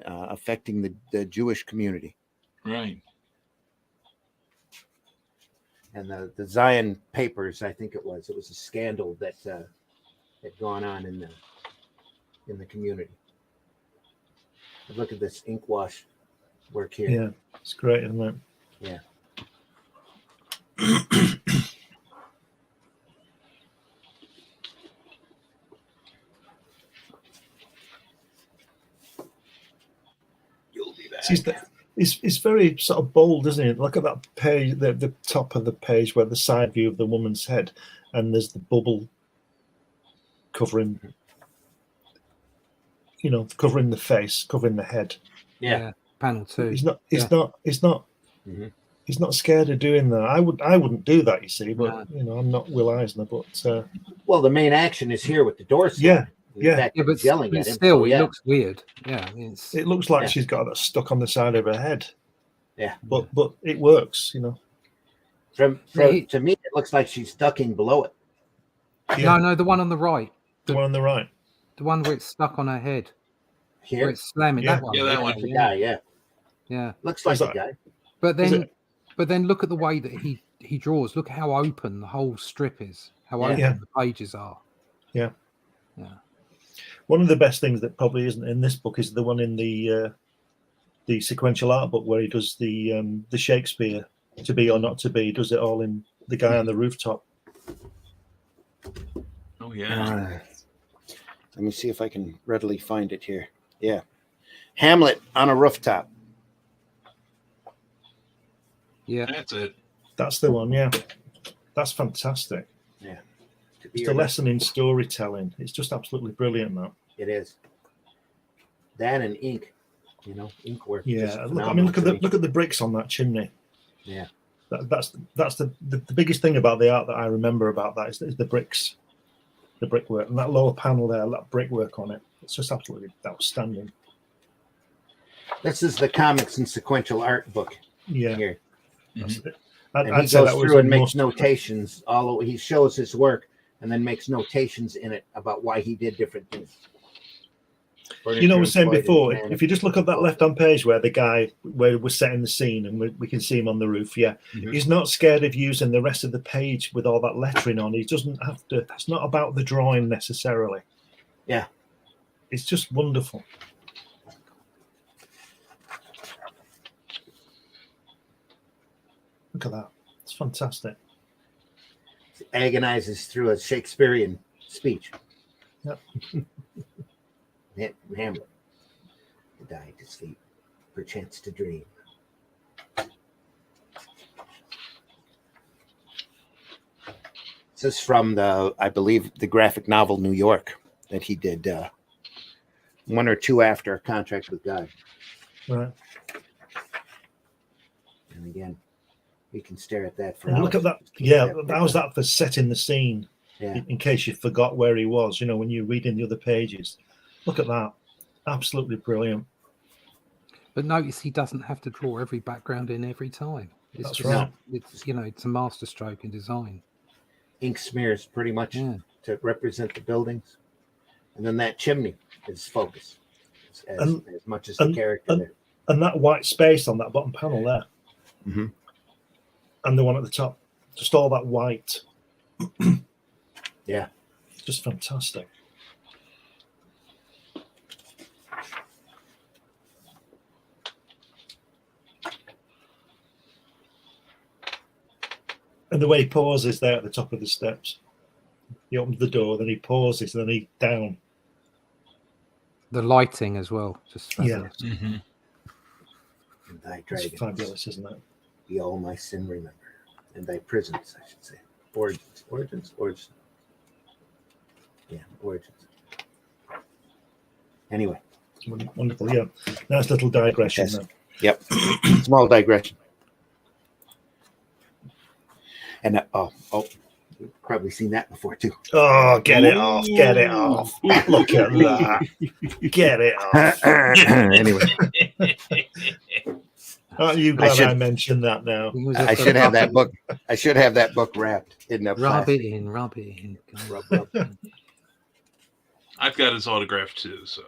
affecting the Jewish community. Right. And the Zion Papers, I think it was a scandal that had gone on in the community. But look at this ink wash work here. Yeah, it's great, isn't it? Yeah. It's very sort of bold, isn't it? Look at that page, the top of the page where the side view of the woman's head, and there's the bubble covering, covering the face, covering the head. Yeah. Panel 2. He's not scared of doing that. I wouldn't do that, you see, but I'm not Will Eisner, but well, the main action is here with the door. Yeah. But yelling at him. Still, it looks weird. Yeah, it looks like she's got that stuck on the side of her head. Yeah, but it works, to me, it looks like she's ducking below it. Yeah. No, the one on the right. The one on the right. The one where it's stuck on her head. Here, where it's slamming. Yeah. That one. Yeah, that one. The guy. Yeah. Looks like the guy. But then look at the way that he draws. Look how open the whole strip is. How open the pages are. Yeah. Yeah. One of the best things that probably isn't in this book is the one in the sequential art book where he does the Shakespeare, To Be or Not to Be. He does it all in The Guy on the Rooftop. Oh yeah. Let me see if I can readily find it here. Yeah, Hamlet on a rooftop. Yeah, that's it. That's the one. Yeah, that's fantastic. Yeah, it's a lesson in storytelling. It's just absolutely brilliant. That it is. That and ink, ink work. Yeah, look at the bricks on that chimney. Yeah, that's the biggest thing about the art that I remember about that is the bricks, the brickwork, and that lower panel there, that brickwork on it. It's just absolutely outstanding. This is the comics and sequential art book. Yeah. Here. Mm-hmm. And he goes through and makes notations. He shows his work and then makes notations in it about why he did different things. I was saying before, if you just look at that left-hand page where the guy, where we're setting the scene and we can see him on the roof, he's not scared of using the rest of the page with all that lettering on. He doesn't have to. It's not about the drawing necessarily. Yeah. It's just wonderful. Look at that. It's fantastic. It agonizes through a Shakespearean speech. Yep. Hamlet. To die, to sleep, perchance to dream. This is from I believe, the graphic novel New York that he did 1 or 2 after a contract with Guy. Right. And again, you can stare at that for and hours. Look at that. Yeah, how's that for setting the scene? Yeah. In case you forgot where he was, when you're reading the other pages. Look at that. Absolutely brilliant. But notice he doesn't have to draw every background in every time. That's right. It's a masterstroke in design. Ink smears pretty much to represent the buildings. And then that chimney is focus as much as the character there. And that white space on that bottom panel there. Mm-hmm. And the one at the top. Just all that white. Yeah. Just fantastic. And the way he pauses there at the top of the steps. He opens the door, then he pauses, then he down. The lighting as well. Just fabulous. Yeah. Mm-hmm. And thy It's dragons. fabulous, isn't it? Be all my sin remember. And thy prisons, I should say. Origins. Yeah, origins. Anyway. Wonderful, yeah. Nice little digression there. Yep. Small digression. And you've probably seen that before too. Oh, get it off. Look at that. Get it off. Anyway. Aren't you glad I mentioned that now? I should have that book. I should have that book wrapped in the Rub plastic. it in. Rub. I've got his autograph too, so.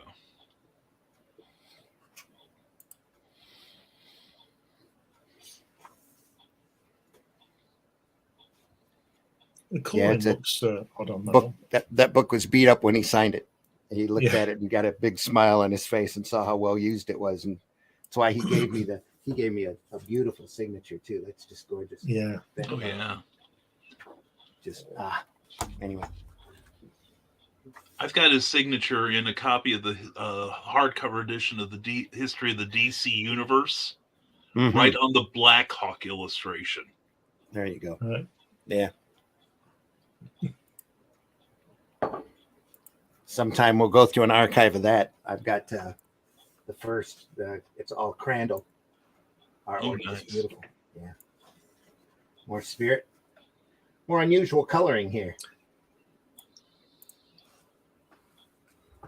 The coloring looks odd on that book. one. That book was beat up when he signed it. He looked at it and got a big smile on his face and saw how well used it was, and that's why he gave me a beautiful signature too. That's just gorgeous. Yeah. Oh yeah. Just anyway. I've got his signature in a copy of the hardcover edition of the History of the DC Universe. Mhm. right on the Black Hawk illustration. There you go. Right. Yeah. Sometime we'll go through an archive of that. I've got the first. It's all Crandall. Artwork is Nice. beautiful. Yeah. More spirit. More unusual coloring here.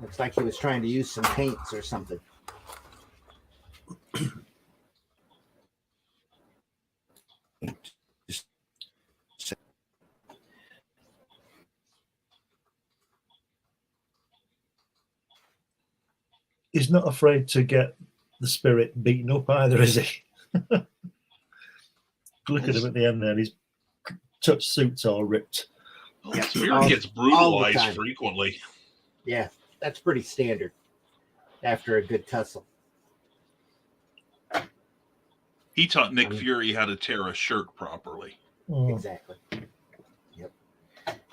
Looks like he was trying to use some paints or something. He's not afraid to get the spirit beaten up either, is he? Look at him at the end there. His touch suit's all ripped. Well, Yeah. Spirit gets All the brutalized time. frequently. Yeah, that's pretty standard after a good tussle. He taught Nick Fury how to tear a shirt properly. Oh, Exactly. Yep.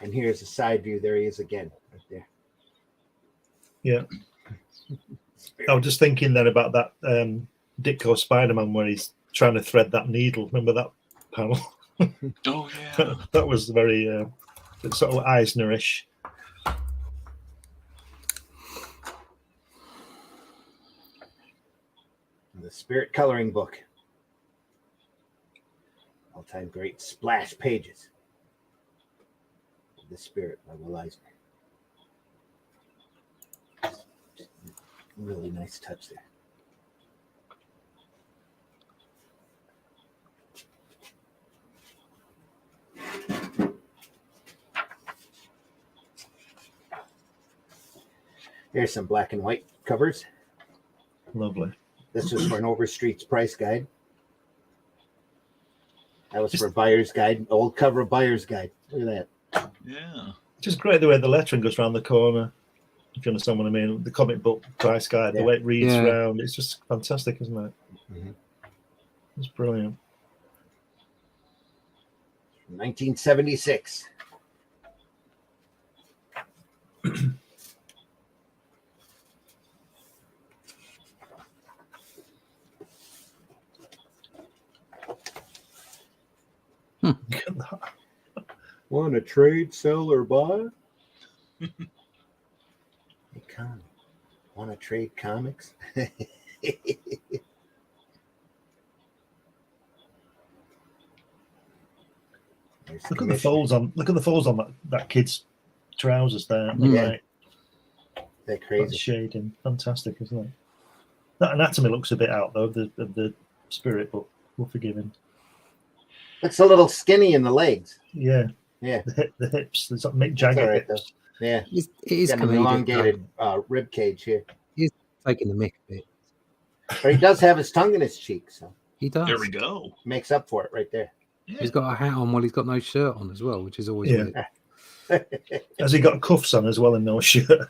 And here's a side view. There he is again, right there. yeah. I was just thinking then about that Ditko Spider-Man where he's trying to thread that needle. Remember that panel? Oh, yeah. That was very sort of Eisner-ish. The Spirit coloring book. All-time great splash pages. The Spirit by Will Eisner. Really nice touch there. Here's some black and white covers. Lovely. This was for an Overstreet's price guide. That was for Buyer's Guide, old cover of Buyer's Guide. Look at that. Yeah. Just great the way the lettering goes around the corner. If you understand what I mean, the comic book price guide, the way it reads Yeah. round, it's just fantastic, isn't it? Mhm. It's brilliant. 1976. Look at that. Want to trade, sell, or buy? Hey, comic. Want to trade comics? Look at the folds on. Look at the folds on that kid's trousers there. Yeah. Right. They're That crazy. shading, fantastic, isn't it? That anatomy looks a bit out though of the spirit, but we'll forgive him. Looks a little skinny in the legs. Yeah, Yeah, the hips. There's that Mick that's Jagger all right though. hips. Yeah, It is got an comedic, elongated rib cage here, taking the mick a bit. but he does have his tongue in his cheek, so He does. There we go. makes up for it right there. He's got a hat on while he's got no shirt on as well, which is always Yeah. weird. Has he got cuffs on as well and no shirt?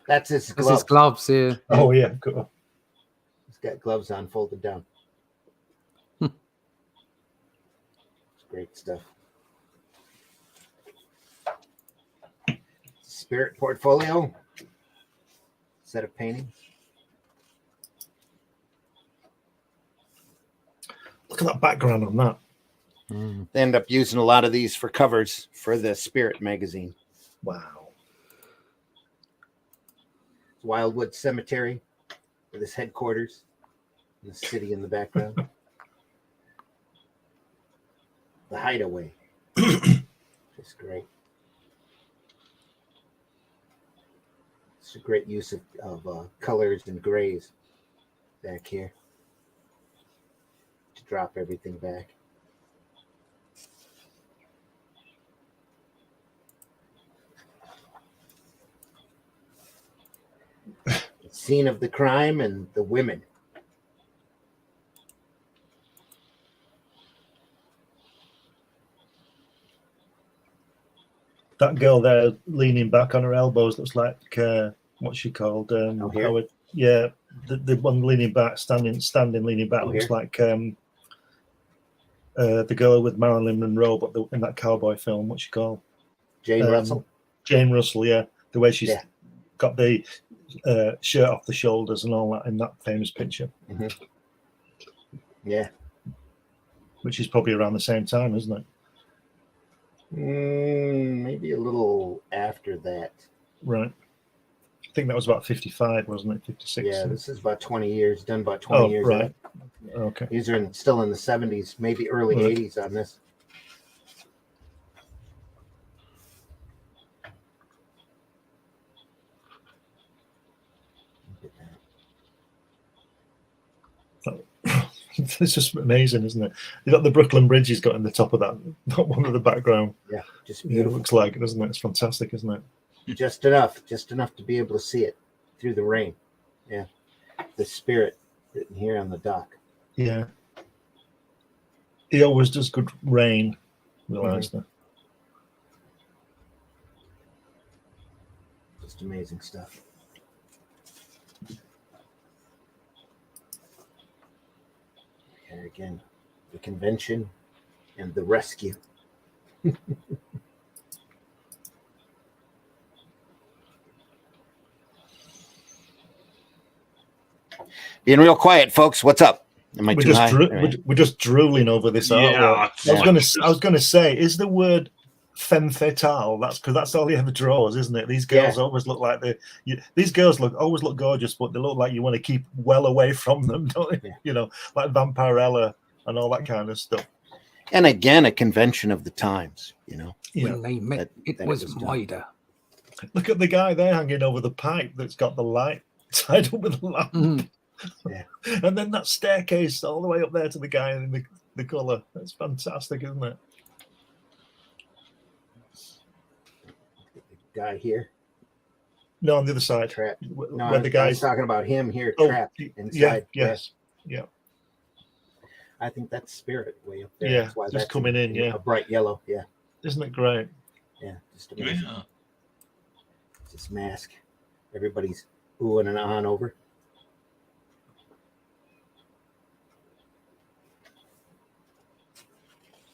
That's his Because gloves. his gloves here. Oh yeah, good. He's got gloves on, folded down. It's great stuff. Spirit portfolio. Set of paintings. Look at that background on that. Mm. They end up using a lot of these for covers for the Spirit magazine. Wow. Wildwood Cemetery with his headquarters. And the city in the background. The Hideaway. Just great. It's a great use of colors and grays back here to drop everything back. The scene of the crime and the women. That girl there leaning back on her elbows looks like what's she called? Here? Howard. Yeah, the one leaning back, standing leaning back looks Here? like the girl with Marilyn Monroe, but in that cowboy film, what's she called? Jane Russell. Jane Russell. Yeah, the way she's Yeah. got the shirt off the shoulders and all that in that famous picture. Mhm. Yeah. Which is probably around the same time, isn't it? Maybe a little after that. Right. I think that was about 55, wasn't it? 56. Yeah, this is about 20 years. Done about 20 years. Right. Okay. These are still in the 70s, maybe early 80s on this. It's just amazing, isn't it? You got the Brooklyn Bridge he's got in the top of that, not one of the background. Yeah, just Beautiful. beautiful. It looks like it, doesn't it? It's fantastic, isn't it? Just enough to be able to see it through the rain. Yeah, the spirit written here on the dock. Yeah. He always does good rain, Will Eisner. Just amazing stuff. Here again, the convention and the rescue. Being real quiet, folks. What's up? Am I too high? We're just drooling over this artwork. I was going to say, is the word femme fatale? That's because that's all he ever draws, isn't it? These girls always look like these girls always look gorgeous, but they look like you want to keep well away from them, don't you? Yeah. You know, like Vampirella and all that kind of stuff. And again, a convention of the times, you know. When they met, it was Maida. Look at the guy there hanging over the pipe that's got the light tied up with a lamp. Mm. Yeah. And then that staircase all the way up there to the guy in the colour. That's fantastic, isn't it? The guy here. No, on the other side. Trapped. No, where the guy's talking about him here, trapped inside. Yes. Yeah. I think that's spirit way up there. Yeah, that's why just that's coming in. Yeah, a bright yellow. Yeah. Isn't it great? Yeah, just amazing. Yeah. This mask. Everybody's oohing and on over.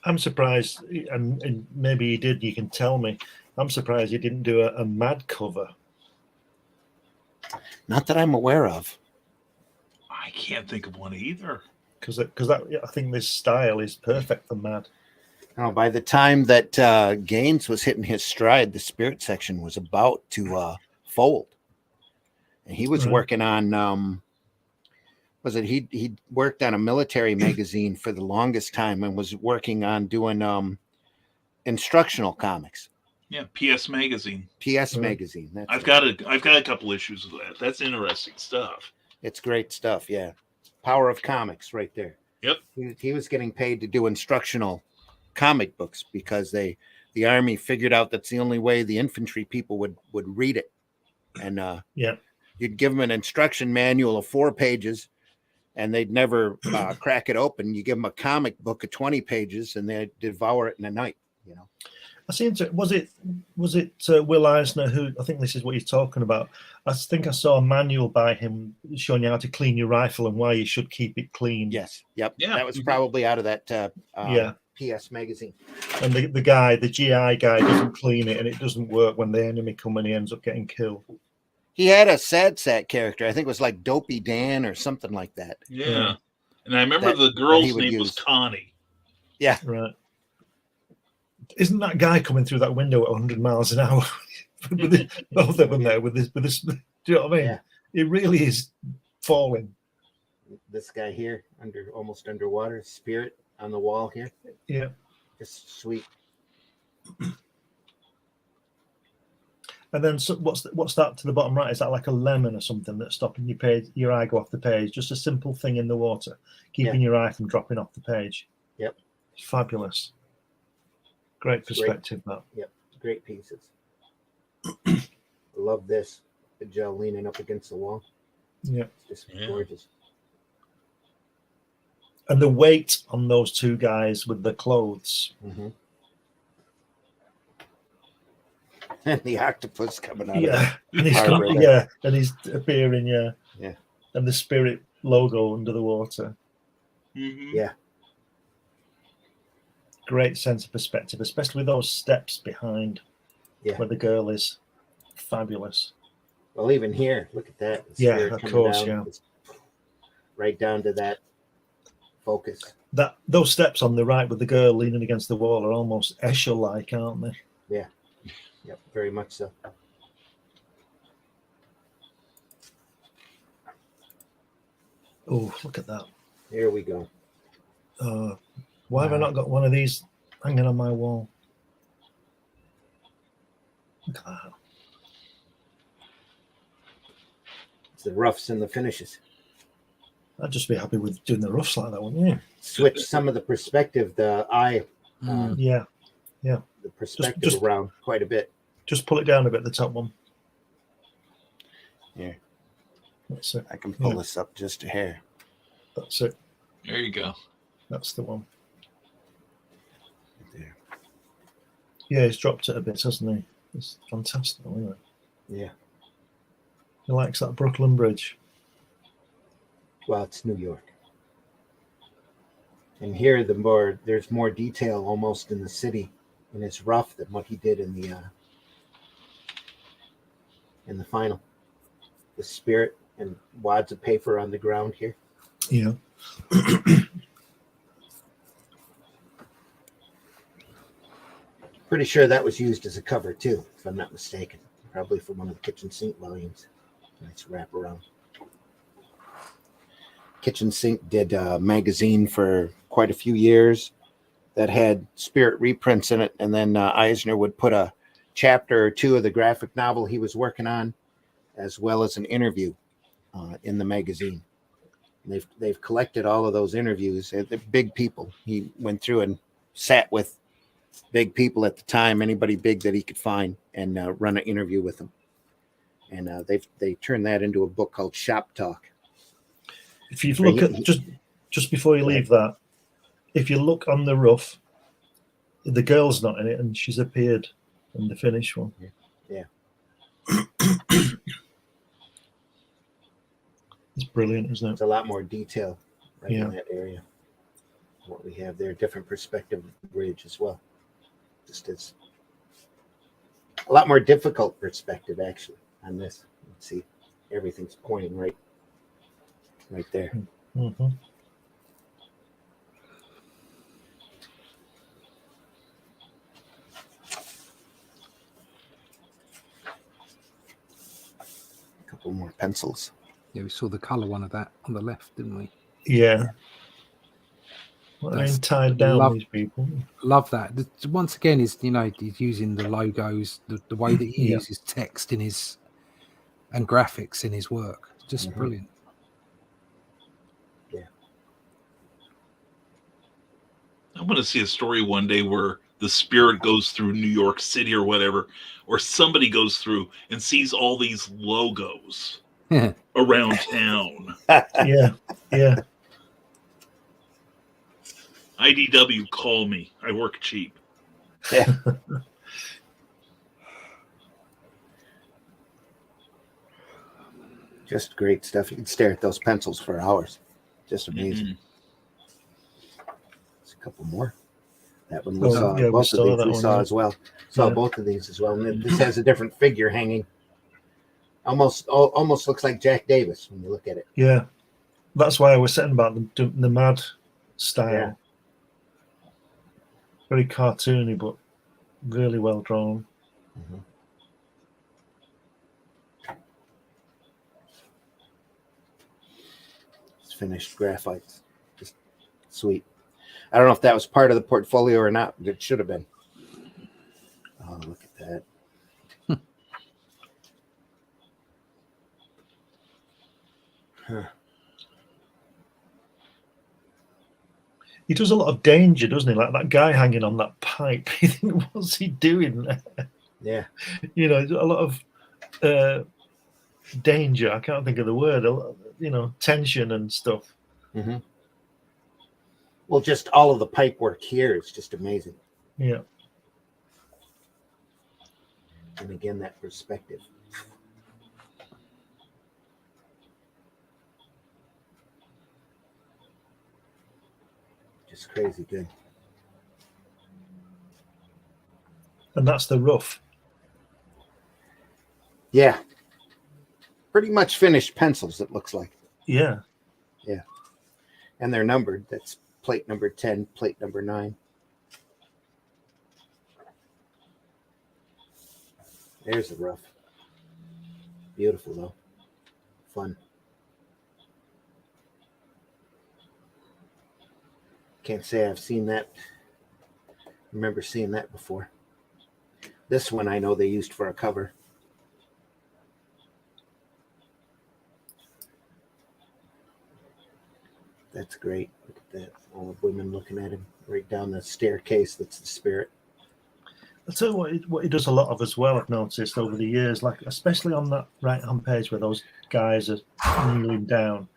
I'm surprised, and maybe he did. You can tell me. I'm surprised he didn't do a Mad cover. Not that I'm aware of. I can't think of one either. Because I think this style is perfect for Mad. Oh, by the time that Gaines was hitting his stride, the spirit section was about to fold, and he was working on. He worked on a military magazine for the longest time and was working on doing instructional comics. Yeah, PS Magazine. PS Magazine. That's I've got a couple issues of that. That's interesting stuff. It's great stuff. Yeah, Power of Comics, right there. Yep. He was getting paid to do instructional comic books because the Army figured out that's the only way the infantry people would read it, and you'd give them an instruction manual of 4 pages. And they'd never crack it open. You give them a comic book of 20 pages, and they'd devour it in a night. You know. I seem to was it Will Eisner who, I think this is what you're talking about. I think I saw a manual by him showing you how to clean your rifle and why you should keep it clean. Yes. Yep. Yeah. That was probably out of that PS Magazine. And the GI guy doesn't clean it, and it doesn't work when the enemy come and he ends up getting killed. He had a sad sack character. I think it was like Dopey Dan or something like that. Yeah. And I remember the girl's name was Connie. Yeah. Right. Isn't that guy coming through that window at 100 miles an hour? Both of them there with this. Do you know what I mean? Yeah. It really is falling. This guy here, almost underwater, spirit on the wall here. Yeah. Just sweet. And then what's that to the bottom right? Is that like a lemon or something that's stopping your eye go off the page? Just a simple thing in the water, keeping your eye from dropping off the page. Yep. It's fabulous. Great perspective, that. Yep. Great pieces. Love this. The gel leaning up against the wall. Yeah. It's just gorgeous. And the weight on those two guys with the clothes. Mm-hmm. And the octopus coming out. Yeah, and he's appearing. Yeah. And the spirit logo under the water. Mm-hmm. Yeah. Great sense of perspective, especially with those steps behind where the girl is. Fabulous. Well, even here, look at that. Yeah, of course. Yeah. Right down to that focus. Those steps on the right with the girl leaning against the wall are almost Escher-like, aren't they? Yeah. Yep, very much so. Oh, look at that. Here we go. Why have I not got one of these hanging on my wall? Look at that. It's the roughs and the finishes. I'd just be happy with doing the roughs like that, wouldn't you? Switch some of the perspective, the eye, Yeah. the perspective Just- around quite a bit. Just pull it down a bit, the top one. Here, That's it. I can pull Yeah. this up just a hair. That's it. There you go. That's the one. There. Yeah, he's dropped it a bit, hasn't he? It's fantastic, isn't it? Yeah. He likes that Brooklyn Bridge. Well, it's New York. And here, there's more detail almost in the city, and it's rough than what he did in the final. The spirit and wads of paper on the ground here. Yeah. Pretty sure that was used as a cover too, if I'm not mistaken. Probably for one of the kitchen sink volumes. Nice wraparound. Kitchen Sink did a magazine for quite a few years that had spirit reprints in it, and then Eisner would put a chapter or two of the graphic novel he was working on, as well as an interview in the magazine. And they've collected all of those interviews. They're big people. He went through and sat with big people at the time, anybody big that he could find, and run an interview with them. And they turned that into a book called Shop Talk. If you look at just before you leave that, if you look on the rough, the girl's not in it, and she's appeared in the finished one. Yeah. It's brilliant, isn't it? There's a lot more detail right Yeah. in that area. What we have there, different perspective of the bridge as well. Just it's a lot more difficult perspective actually on this. Let's see, everything's pointing right there. Mm-hmm. A couple more pencils. Yeah, we saw the colour one of that on the left, didn't we? Yeah. Well, they're That's tied down, love- these people. Love that. Once again, he's using the logos, the way that he Yeah. uses text in his and graphics in his work. Just Mhm. brilliant. I want to see a story one day where the spirit goes through New York City or whatever, or somebody goes through and sees all these logos around town. Yeah. Yeah. IDW, call me. I work cheap. Yeah. Just great stuff. You can stare at those pencils for hours. Just amazing. Mhm. There's a couple more. That one we Oh, saw. yeah, we Both saw of these that we one, saw yeah. as well. Saw Yeah. both of these as well. And this has a different figure hanging. Almost looks like Jack Davis when you look at it. Yeah. That's why I was saying about the mad style. Yeah. Very cartoony, but really well drawn. Mhm. It's finished graphite. Just sweet. I don't know if that was part of the portfolio or not, but it should have been. Oh, look at that. Huh. He does a lot of danger, doesn't he? Like that guy hanging on that pipe. You think, what's he doing there? Yeah. You know, a lot of danger. I can't think of the word. A lot, tension and stuff. Mm-hmm. Well, just all of the pipe work here is just amazing. Yeah. And again, that perspective. Just crazy good. And that's the rough. Yeah. Pretty much finished pencils, it looks like. Yeah. And they're numbered. That's plate number 10, plate number 9. There's the rough. Beautiful, though. Fun. Can't say I've seen that. Remember seeing that before. This one I know they used for a cover. That's great. Look at that. All the women looking at him right down the staircase. That's the spirit. I'll tell you what he does a lot of as well, I've noticed over the years, like especially on that right-hand page where those guys are kneeling down.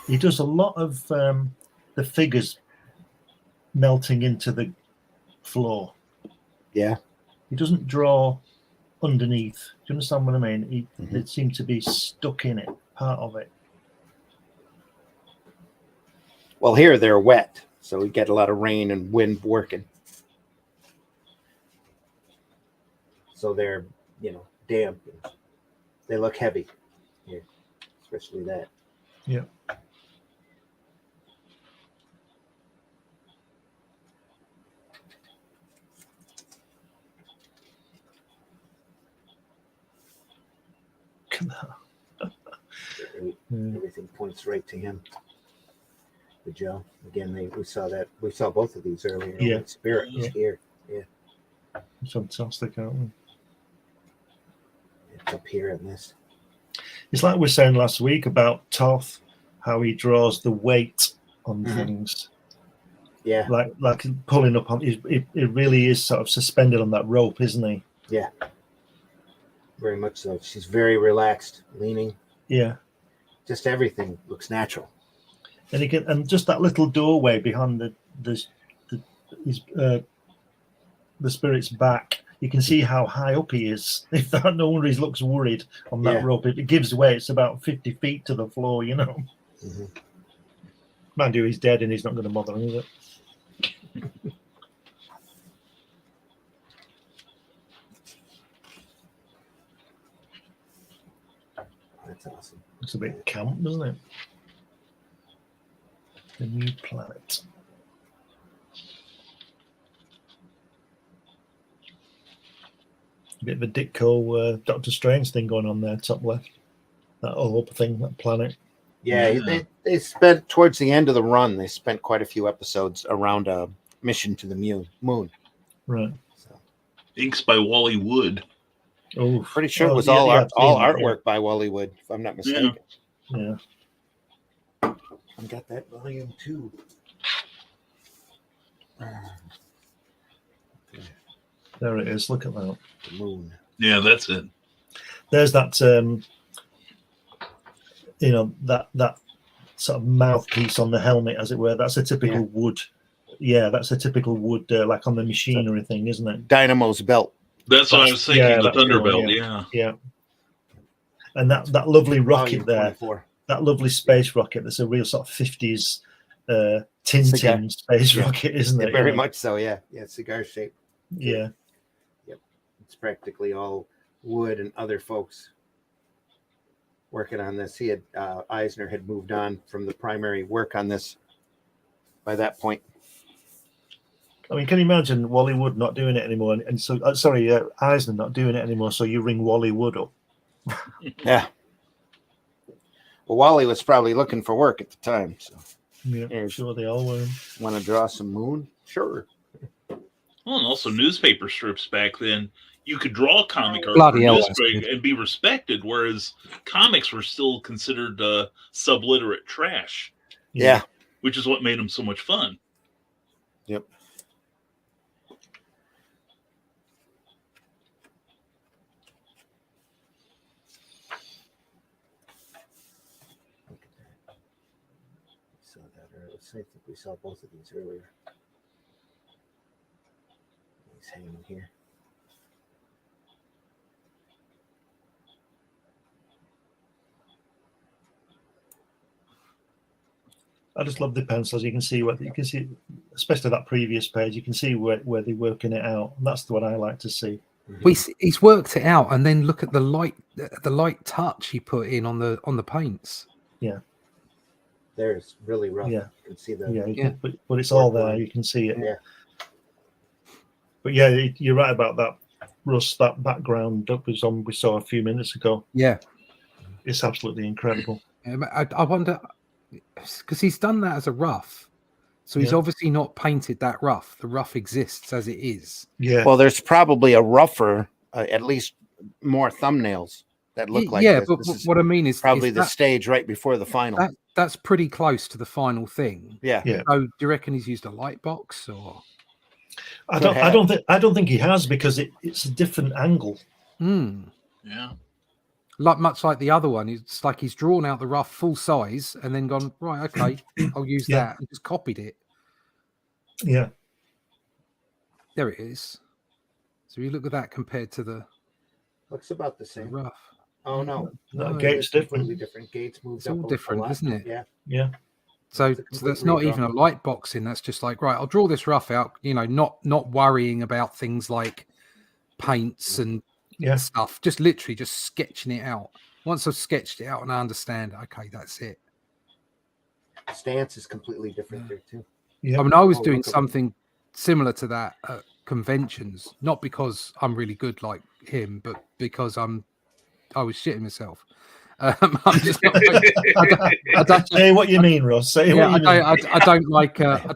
He does a lot of the figures melting into the floor. Yeah. He doesn't draw underneath. Do you understand what I mean? They seem to be stuck in it, part of it. Well, here they're wet, so we get a lot of rain and wind working. So they're, damp. And they look heavy here, especially that. Yeah. Everything points right to him. The Joe. Again, we saw that. We saw both of these earlier. Yeah. Spirit was here. Yeah. Fantastic, aren't we? It's up here in this. It's like we were saying last week about Toth, how he draws the weight on things. Yeah. Like pulling up on it really is sort of suspended on that rope, isn't he? Yeah. Very much so. She's very relaxed, leaning. Yeah. Just everything looks natural. And just that little doorway behind the spirit's back, you can see how high up he is. If that, no wonder he looks worried on that rope. If it gives way, it's about 50 feet to the floor, Mm-hmm. Mind you, he's dead and he's not going to bother him, is it? That's awesome. It's a bit camp, doesn't it? The new planet. A bit of a Ditko Doctor Strange thing going on there, top left. That orb thing, that planet. Yeah, they spent towards the end of the run. They spent quite a few episodes around a mission to the moon. Right. So, Inks by Wally Wood. Oh, pretty sure it was all artwork by Wally Wood, if I'm not mistaken. Yeah. I've got that volume too. There it is. Look at that. The moon. Yeah, that's it. There's that. That sort of mouthpiece on the helmet, as it were. That's a typical wood. Yeah, that's a typical wood, like on the machinery thing, isn't it? Dynamo's belt. That's what I was thinking. Yeah, the that's Thunderbolt. cool, yeah. And that lovely rocket there, 24. that lovely space rocket. That's a real sort of 50s Tintin space rocket, isn't it? Very much so. Yeah, cigar shape. Yeah. Yep. It's practically all Wood and other folks working on this. He had Eisner had moved on from the primary work on this by that point. I mean, can you imagine Wally Wood not doing it anymore? And so, Eisner not doing it anymore. So you ring Wally Wood up. Yeah. Well, Wally was probably looking for work at the time. So yeah, sure they all were. Want to draw some moon? Sure. Well, and also newspaper strips back then. You could draw a comic art Bloody hell, newspaper and be respected, whereas comics were still considered subliterate trash. Yeah. Which is what made them so much fun. Yep. I think we saw both of these earlier. He's hanging here. I just love the pencils. You can see especially that previous page. You can see where they're working it out. And that's what I like to see. He's worked it out, and then look at the light touch he put in on the paints. Yeah. there is really rough. Yeah. You can see the Yeah. But it's all there. You can see it. Yeah. But yeah, you're right about that, Russ. That background that was on we saw a few minutes ago. Yeah. It's absolutely incredible. I wonder, because he's done that as a rough. So he's Yeah. obviously not painted that rough. The rough exists as it is. Yeah. Well, there's probably a rougher, at least more thumbnails that look like yeah, this. but This is what I mean is probably is the stage right before the final. that's pretty close to the final thing. Yeah. Yeah. So do you reckon he's used a light box or? I don't think he has, because it's a different angle. Yeah. Much like the other one, it's like he's drawn out the rough full size and then gone, right, okay, I'll use Yeah. that, and just copied it. Yeah. There it is. So you look at that compared to the Looks about the same. rough. Oh no, No, No, gate's it's completely different. different. Gates moved It's up all a different, lot. isn't it? Yeah. Yeah. So, It's a so that's complete not redraw. even a light boxing. That's just like, right, I'll draw this rough out, not worrying about things like paints and Yeah. stuff, just literally just sketching it out. Once I've sketched it out and I understand, okay, that's it. Stance is completely different there too. Yeah. I mean, I was Oh, doing look at something similar to that at conventions, not because I'm really good like him, but because I was shitting myself. I'm just not, I don't, Say what you mean, Ross. Say what you mean. I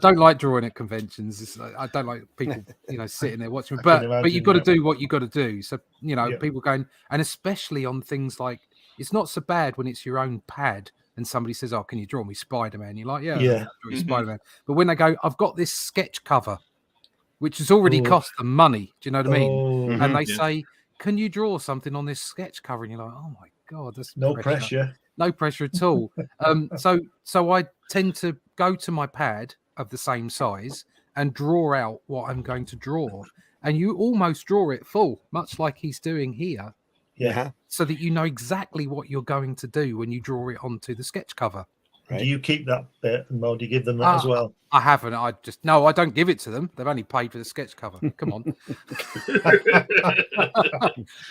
don't like drawing at conventions. It's like, I don't like people, sitting there watching. I But can but imagine, you've got to yeah. do what you got to do. So Yeah. people going, and especially on things like, it's not so bad when it's your own pad and somebody says, "Oh, can you draw me Spider-Man?" You're like, "Yeah, Yeah. I'll draw you Spider-Man." But when they go, "I've got this sketch cover," which has already Oh. cost them money. Do you know what I mean? Oh, And they Yeah. say, "Can you draw something on this sketch cover?" And you're like, "Oh my god, that's no pressure. no pressure at all." So I tend to go to my pad of the same size and draw out what I'm going to draw, and you almost draw it full, much like he's doing here, Yeah. so that you know exactly what you're going to do when you draw it onto the sketch cover. Right. Do you keep that bit, and do you give them that as well? I haven't. I don't give it to them. They've only paid for the sketch cover. Come on.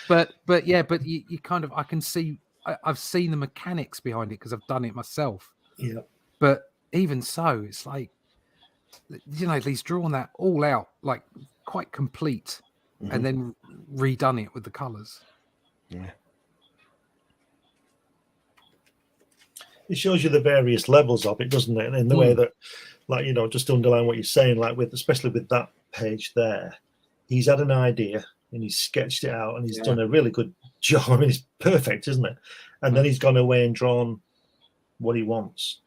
but you kind of, I can see, I've seen the mechanics behind it because I've done it myself. Yeah. But even so, it's like, he's drawn that all out, like quite complete, and then redone it with the colours. Yeah. It shows you the various levels of it, doesn't it? In the way that, like, just to underline what you're saying, like especially with that page there, he's had an idea and he's sketched it out and he's done a really good job. I mean, it's perfect, isn't it? And then he's gone away and drawn what he wants.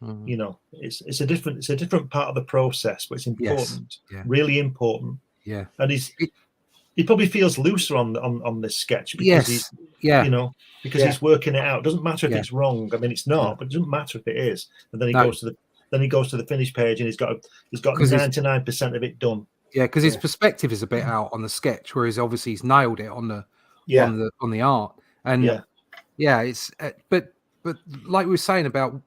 It's a different part of the process, but it's important, really important. Yeah. And he probably feels looser on this sketch because he's he's working it out. It doesn't matter if it's wrong. I mean, it's not, but it doesn't matter if it is. And then he goes to the finished page and he's got 99% of it done. Yeah, because his perspective is a bit out on the sketch, whereas obviously he's nailed it on the art. And it's but like we were saying about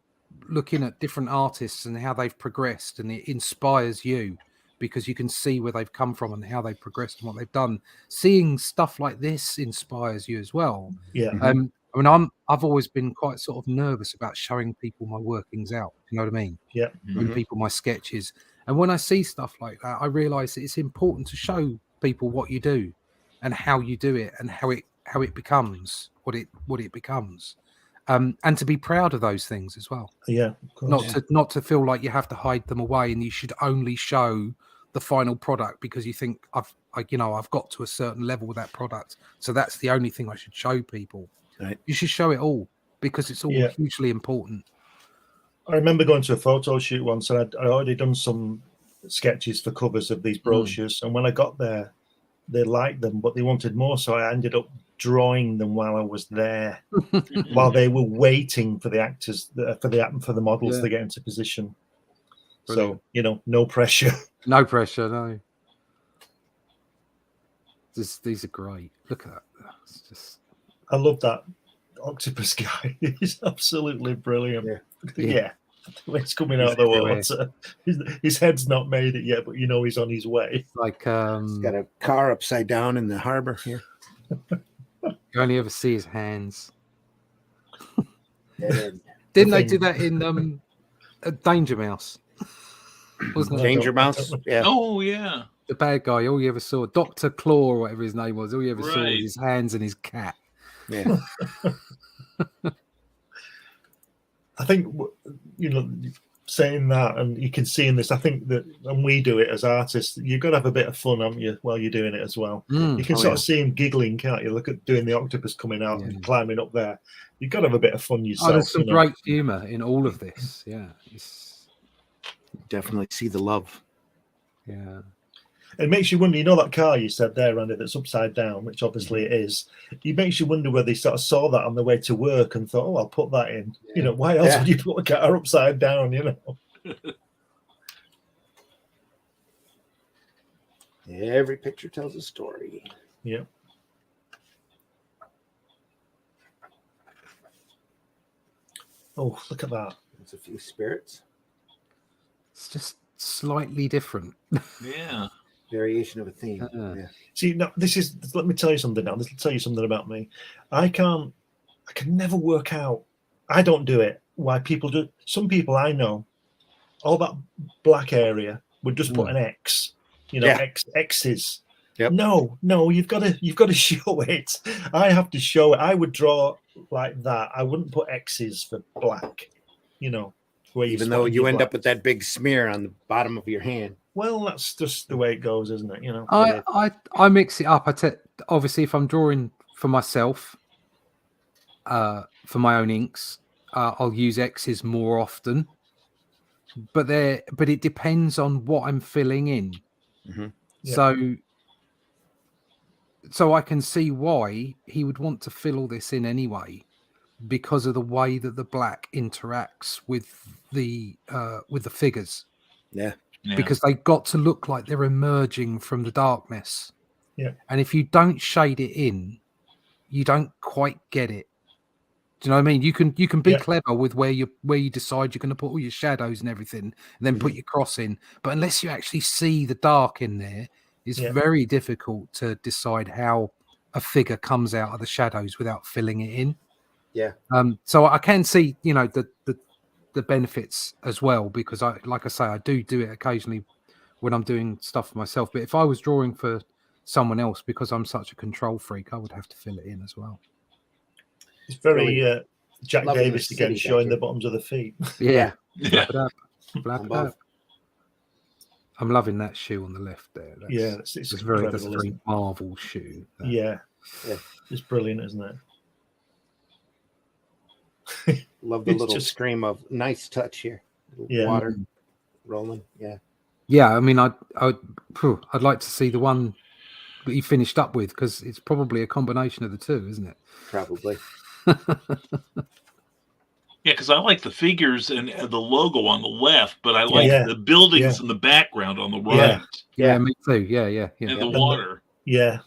looking at different artists and how they've progressed, and it inspires you because you can see where they've come from and how they've progressed and what they've done. Seeing stuff like this inspires you as well. Yeah. I mean, I've always been quite sort of nervous about showing people my workings out. You know what I mean? Yeah. And people my sketches. And when I see stuff like that, I realise that it's important to show people what you do and how you do it and how it becomes what it becomes. And to be proud of those things as well. Yeah, of course. Not to feel like you have to hide them away and you should only show the final product because you think I've got to a certain level with that product, so that's the only thing I should show people. Right. You should show it all because it's all hugely important. I remember going to a photo shoot once, and I'd already done some sketches for covers of these brochures, and when I got there, they liked them, but they wanted more, so I ended up drawing them while I was there, while they were waiting for the actors, for the models to get into position. Brilliant. So no pressure. No pressure, no. These are great. Look at that. It's just... I love that octopus guy. He's absolutely brilliant. Yeah. When he's coming out of the water, his head's not made it yet, but he's on his way. Like he's got a car upside down in the harbor here. You only ever see his hands. Yeah, Didn't they do that in Danger Mouse. Wasn't it? Danger Mouse. Yeah. Oh yeah. The bad guy, all you ever saw, Dr. Claw or whatever his name was, all you ever saw Right. was his hands and his cat. Yeah. I think, saying that, and you can see in this, I think that when we do it as artists, you've got to have a bit of fun, haven't you, while you're doing it as well. Mm. You can sort of see him giggling, can't you? Look at doing the octopus coming out and climbing up there. You've got to have a bit of fun yourself. Oh, there's some great humour in all of this. Yeah. Definitely see the love. Yeah. It makes you wonder, that car you said there, Randy, that's upside down, which obviously it is. It makes you wonder whether they sort of saw that on the way to work and thought, I'll put that in. Yeah. Why else would you put a car upside down, Every picture tells a story. Yeah. Oh, look at that. There's a few spirits. It's just slightly different. Yeah. Variation of a theme. Yeah. See, now let me tell you something now. This will tell you something about me. I can never work out. I don't do it. Why people do. Some people I know, all that black area would just put an X. X's. Yep. No, you've got to show it. I have to show it. I would draw like that. I wouldn't put X's for black. Even though you end up with that big smear on the bottom of your hand. Well, that's just the way it goes, isn't it? I mix it up. Obviously, if I'm drawing for myself, for my own inks, I'll use X's more often. But it depends on what I'm filling in. Mm-hmm. Yeah. So I can see why he would want to fill all this in anyway, because of the way that the black interacts with the figures. Yeah. Because they got to look like they're emerging from the darkness. Yeah. And if you don't shade it in, you don't quite get it. Do you know what I mean? You can be clever with where you decide you're going to put all your shadows and everything, and then put your cross in. But unless you actually see the dark in there, it's very difficult to decide how a figure comes out of the shadows without filling it in. Yeah. So I can see, the benefits as well, because I do it occasionally when I'm doing stuff for myself. But if I was drawing for someone else, because I'm such a control freak, I would have to fill it in as well. It's very Jack Davis again, showing the bottoms of the feet. Yeah. Blab it up. I'm loving that shoe on the left there. That's a very Marvel shoe. Yeah. It's brilliant, isn't it? Love the little stream of nice touch here. Water rolling. Yeah. I mean, I'd like to see the one that he finished up with, because it's probably a combination of the two, isn't it? Probably. Yeah, because I like the figures and the logo on the left, but I like the buildings in the background on the right. Yeah, me too. Yeah. And the water. Yeah.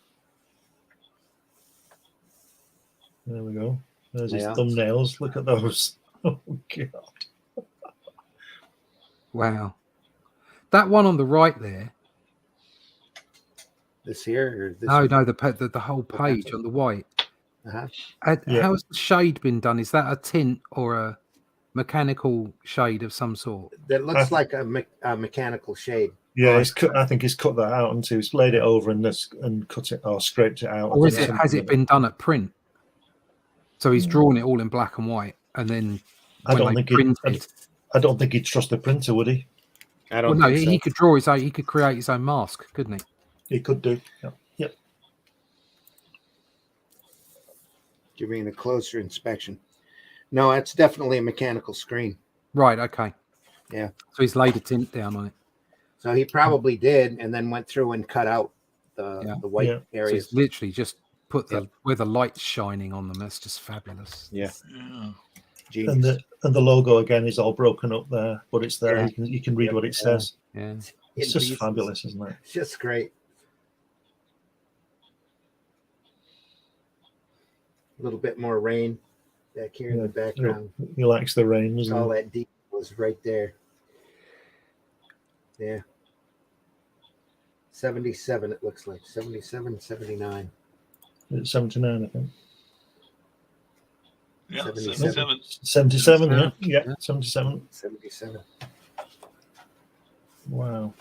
There we go. There's his thumbnails. Look at those. Oh, God. Wow. That one on the right there. This here? Or this No, the whole page on the white. Uh-huh. How's the shade been done? Is that a tint or a mechanical shade of some sort? That looks like a mechanical shade. Yeah, I think he's cut that out and he's laid it over and cut it or scraped it out. Or has it been done at print? So he's drawn it all in black and white, and then I don't think he'd trust the printer, would he? I don't. Well, no, he could draw his own. He could create his own mask, couldn't he? He could do. Yep. Giving a closer inspection. No, it's definitely a mechanical screen. Right. Okay. Yeah. So he's laid a tint down on it. So he probably did, and then went through and cut out the white areas. So he's literally just put where the light's shining on them. That's just fabulous. Yeah. And the logo again is all broken up there, but it's there. You can read what it says. Yeah. It's just fabulous, isn't it? It's just great. A little bit more rain back here in the background. He likes the rain, doesn't he? All that detail is right there. Yeah. 77, it looks like. 77, 79. It's 79, I think. Yeah, 77. 77, yeah. Yeah, 77. 77. Wow.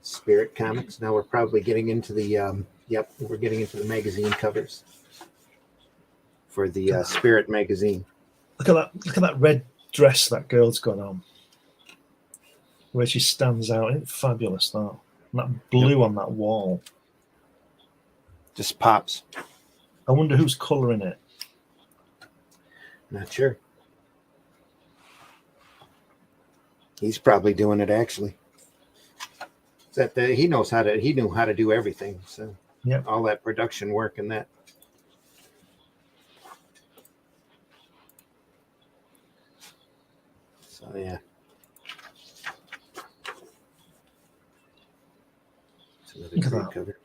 Spirit Comics. Now we're probably getting into the we're getting into the magazine covers for the Spirit magazine. Look at that red dress that girl's got on. Where she stands out. Isn't it fabulous, that? And that blue on that wall. Just pops. I wonder who's colouring it. Not sure. He's probably doing it actually. He knew how to do everything. So yeah, all that production work and that. So yeah. It's another Look at great that. cover.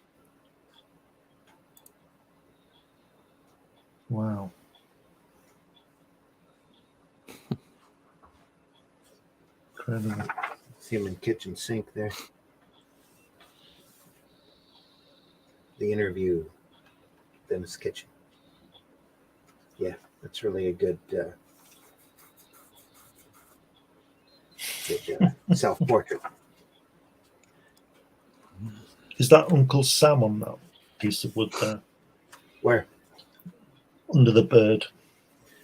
Wow. Incredible. See him in kitchen sink there. The interview, then his kitchen. Yeah, that's really a good self-portrait. Is that Uncle Sam on that piece of wood there? Where? Under the bird.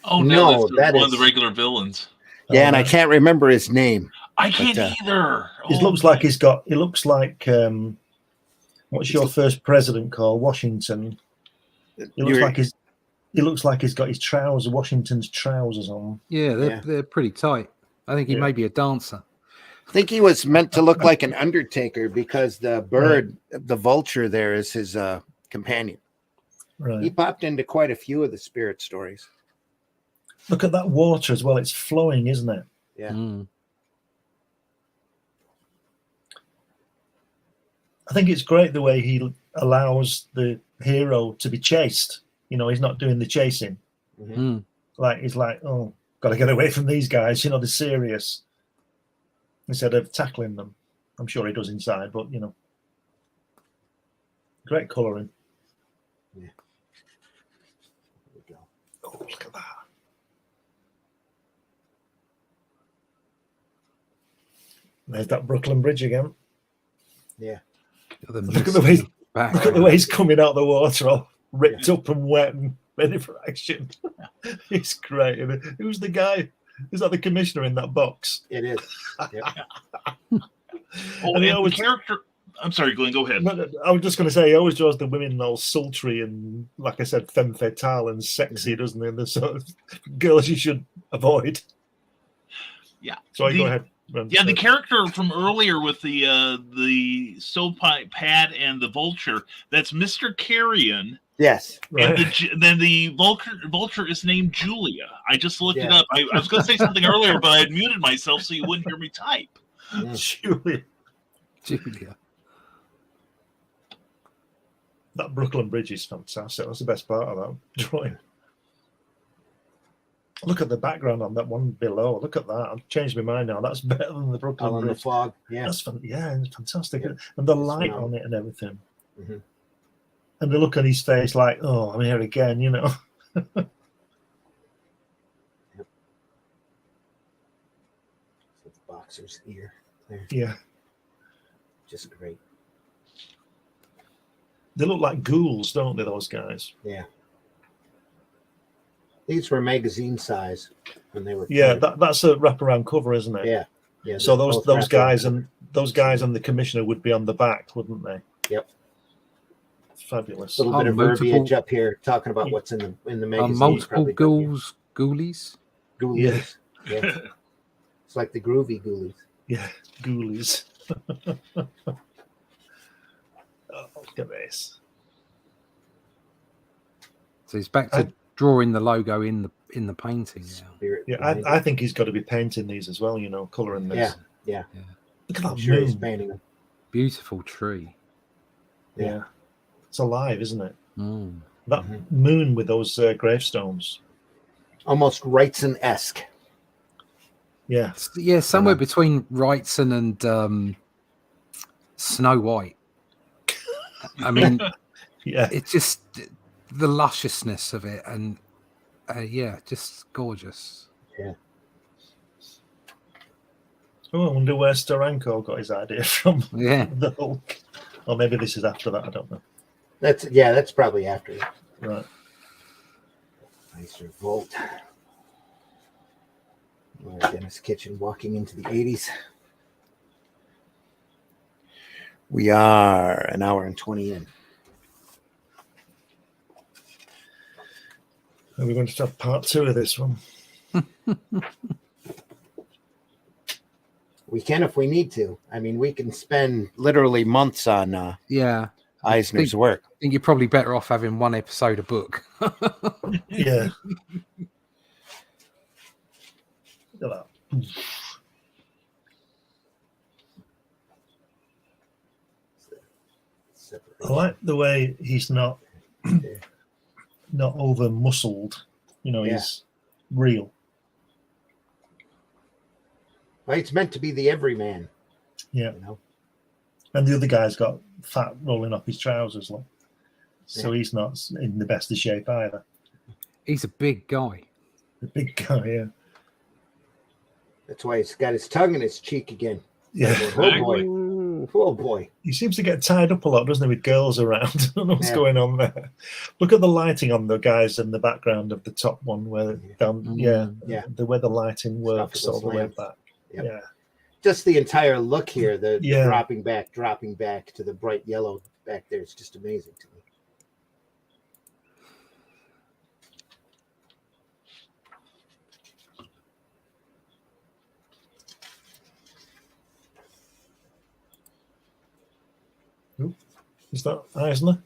Oh No, that's one is of the regular villains. Yeah, and I can't remember his name. I can't either. It looks like he's got. It looks like. What's your first president called? Washington. It looks like he's. It looks like he's got his trousers, Washington's trousers on. Yeah, they're pretty tight. I think he may be a dancer. I think he was meant to look like an Undertaker because the bird, the vulture, there is his companion. Right. He popped into quite a few of the Spirit stories. Look at that water as well. It's flowing, isn't it? Yeah. Mm. I think it's great the way he allows the hero to be chased. You know, he's not doing the chasing. Mm. Like he's like, oh, got to get away from these guys. You know, they're serious. Instead of tackling them. I'm sure he does inside, but you know, great colouring. Yeah. There we go. Oh, look at that. There's that Brooklyn Bridge again. Yeah. Look at the way he's coming out of the water, all ripped up and wet and ready for action. It's great. Isn't it? Who's the guy? Is that the commissioner in that box? It is. Yep. And the character. I'm sorry, Glenn. Go ahead. I was just going to say, he always draws the women all sultry and, like I said, femme fatale and sexy, doesn't he? And the sort of girls you should avoid. Yeah. So go ahead. Yeah, the character from earlier with the soap pad and the vulture, that's Mr. Carrion. Yes. Right. And then the vulture is named Julia. I just looked it up. I was going to say something earlier, but I had muted myself so you wouldn't hear me type. Julia. That Brooklyn Bridge is fantastic. That's the best part of that drawing. Look at the background on that one below. Look at that. I've changed my mind now. That's better than the Brooklyn Bridge. On the fog. Yeah. That's it's fantastic. Yeah. And the light on it and everything. Mm-hmm. And the look on his face like, oh, I'm here again, you know. Yep. So the boxer's ear there. Yeah. Just great. They look like ghouls, don't they, those guys? Yeah. These were magazine size when they were. Yeah, that's a wraparound cover, isn't it? Yeah. Yeah. So those guys and the commissioner would be on the back, wouldn't they? Yep. Fabulous. A little bit of verbiage up here talking about what's in the magazine. Multiple ghoulies. Ghoulies. Yeah. It's like the groovy ghoulies. Yeah, ghoulies. Oh, look at this. So he's back to drawing the logo in the painting now. Yeah, I think he's got to be painting these as well, you know, colouring this. Yeah. Look at that Sure, moon. he's painting them. Beautiful tree. Yeah. It's alive, isn't it? Mm. That moon with those gravestones. Almost Wrightson-esque. Yeah. Yeah, somewhere between Wrightson and Snow White. I mean, yeah, it's just the lusciousness of it, and yeah, just gorgeous. Yeah. Oh, I wonder where Steranko got his idea from. Yeah. The Hulk. Or maybe this is after that. I don't know. That's probably after it. Right. Eisner Volt. Dennis Kitchen walking into the 80s. We are an hour and 20 in. Are we going to have part 2 of this one? We can if we need to. I mean, we can spend literally months on Yeah. Eisner's work. I think you're probably better off having one episode a book. Yeah. Look at that. I like the way he's not over muscled. You know, he's real. Well, it's meant to be the everyman. Yeah. You know? And the other guy's got fat rolling up his trousers, like, so he's not in the best of shape either. He's a big guy. The big guy, yeah. That's why he's got his tongue in his cheek again. Yeah. Oh boy. Oh boy. He seems to get tied up a lot, doesn't he, with girls around? I don't know what's going on there. Look at the lighting on the guys in the background of the top one, where down, the way the lighting works all the way back. Yep. Yeah. Just the entire look here, the dropping back to the bright yellow back there. It's just amazing to me. Is that Eisner?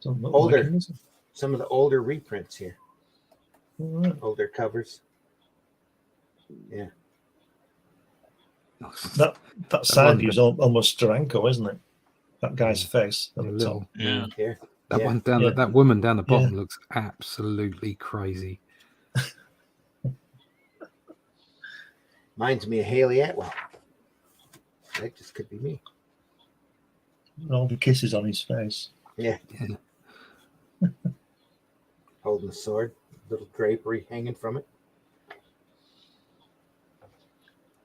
Older. Like him, is it? Some of the older reprints here. All right. Older covers. Yeah. That side view's almost Steranko, isn't it? That guy's face at the top. Yeah. Here. That one down that woman down the bottom looks absolutely crazy. Reminds me of Haley Atwell. That just could be me. All the kisses on his face. Yeah. Holding the sword, little drapery hanging from it.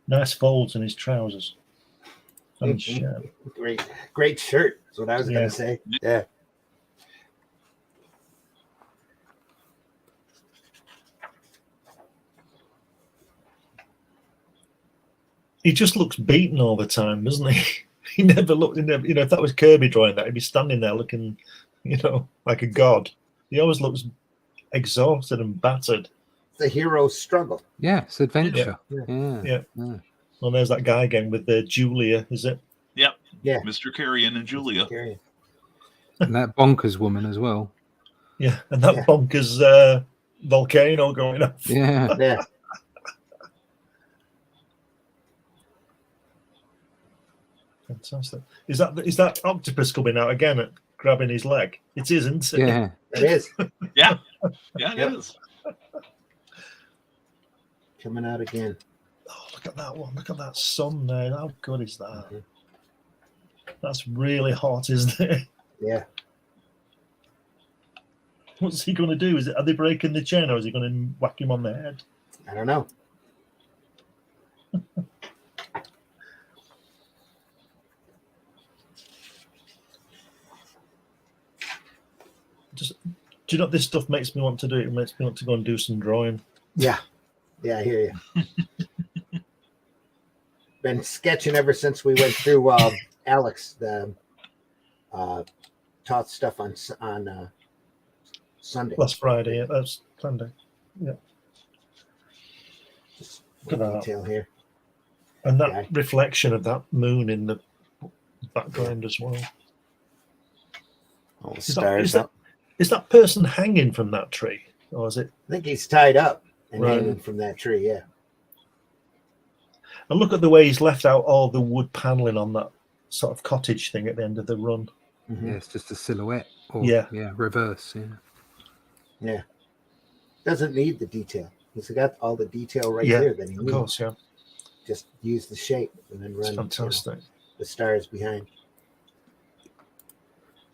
Nice folds in his trousers. And his shirt. Great shirt. That's what I was going to say. Yeah. He just looks beaten all the time, doesn't he? He never looked in there. You know, if that was Kirby drawing that, he'd be standing there looking, you know, like a god. He always looks exhausted and battered. The hero's struggle. Yeah, it's adventure. Yeah. Well, there's that guy again with the Julia, is it? Yep. Yeah. Mr. Carrion and Julia. And that bonkers woman as well. Yeah, and that bonkers volcano going off. Yeah. Yeah. Fantastic. Is that octopus coming out again at grabbing his leg? It is, isn't it? Yeah. It is. Yeah. Yeah, it is. Coming out again. Oh, look at that one. Look at that sun there. How good is that? Mm-hmm. That's really hot, isn't it? Yeah. What's he going to do? Are they breaking the chain, or is he going to whack him on the head? I don't know. Do you know what this stuff makes me want to do? It makes me want to go and do some drawing. Yeah. Yeah, I hear you. Been sketching ever since we went through Alex, the taught stuff on Sunday. Last Friday, yeah, that's Sunday. Yeah. Just detail here. And that reflection of that moon in the background as well. All the stars up. Is that person hanging from that tree? Or is it? I think he's tied up and hanging from that tree, yeah. And look at the way he's left out all the wood paneling on that sort of cottage thing at the end of the run. Mm-hmm. Yeah, it's just a silhouette. Or, reverse. Yeah. Doesn't need the detail. He's got all the detail right there that he needs. Of course, yeah. Just use the shape and then run fantastic. The stars behind.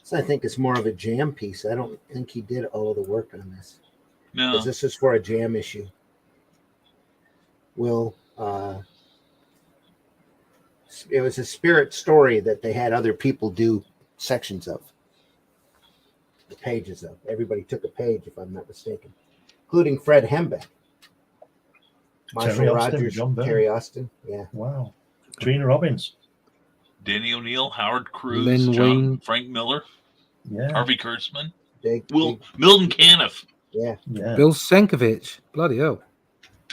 This, I think, is more of a jam piece. I don't think he did all of the work on this. No. Because this is for a jam issue. It was a Spirit story that they had other people do sections of. The pages of. Everybody took a page, if I'm not mistaken. Including Fred Hembeck. Marshall Terry Austin, Rogers, John Byrne. Terry Austin. Yeah. Wow. Gina Robbins. Danny O'Neill, Howard Cruz, Lynn Wein. Frank Miller, Yeah. Harvey Kurtzman, Big. Milton Caniff. Yeah. Yeah. Bill Sienkiewicz. Bloody hell.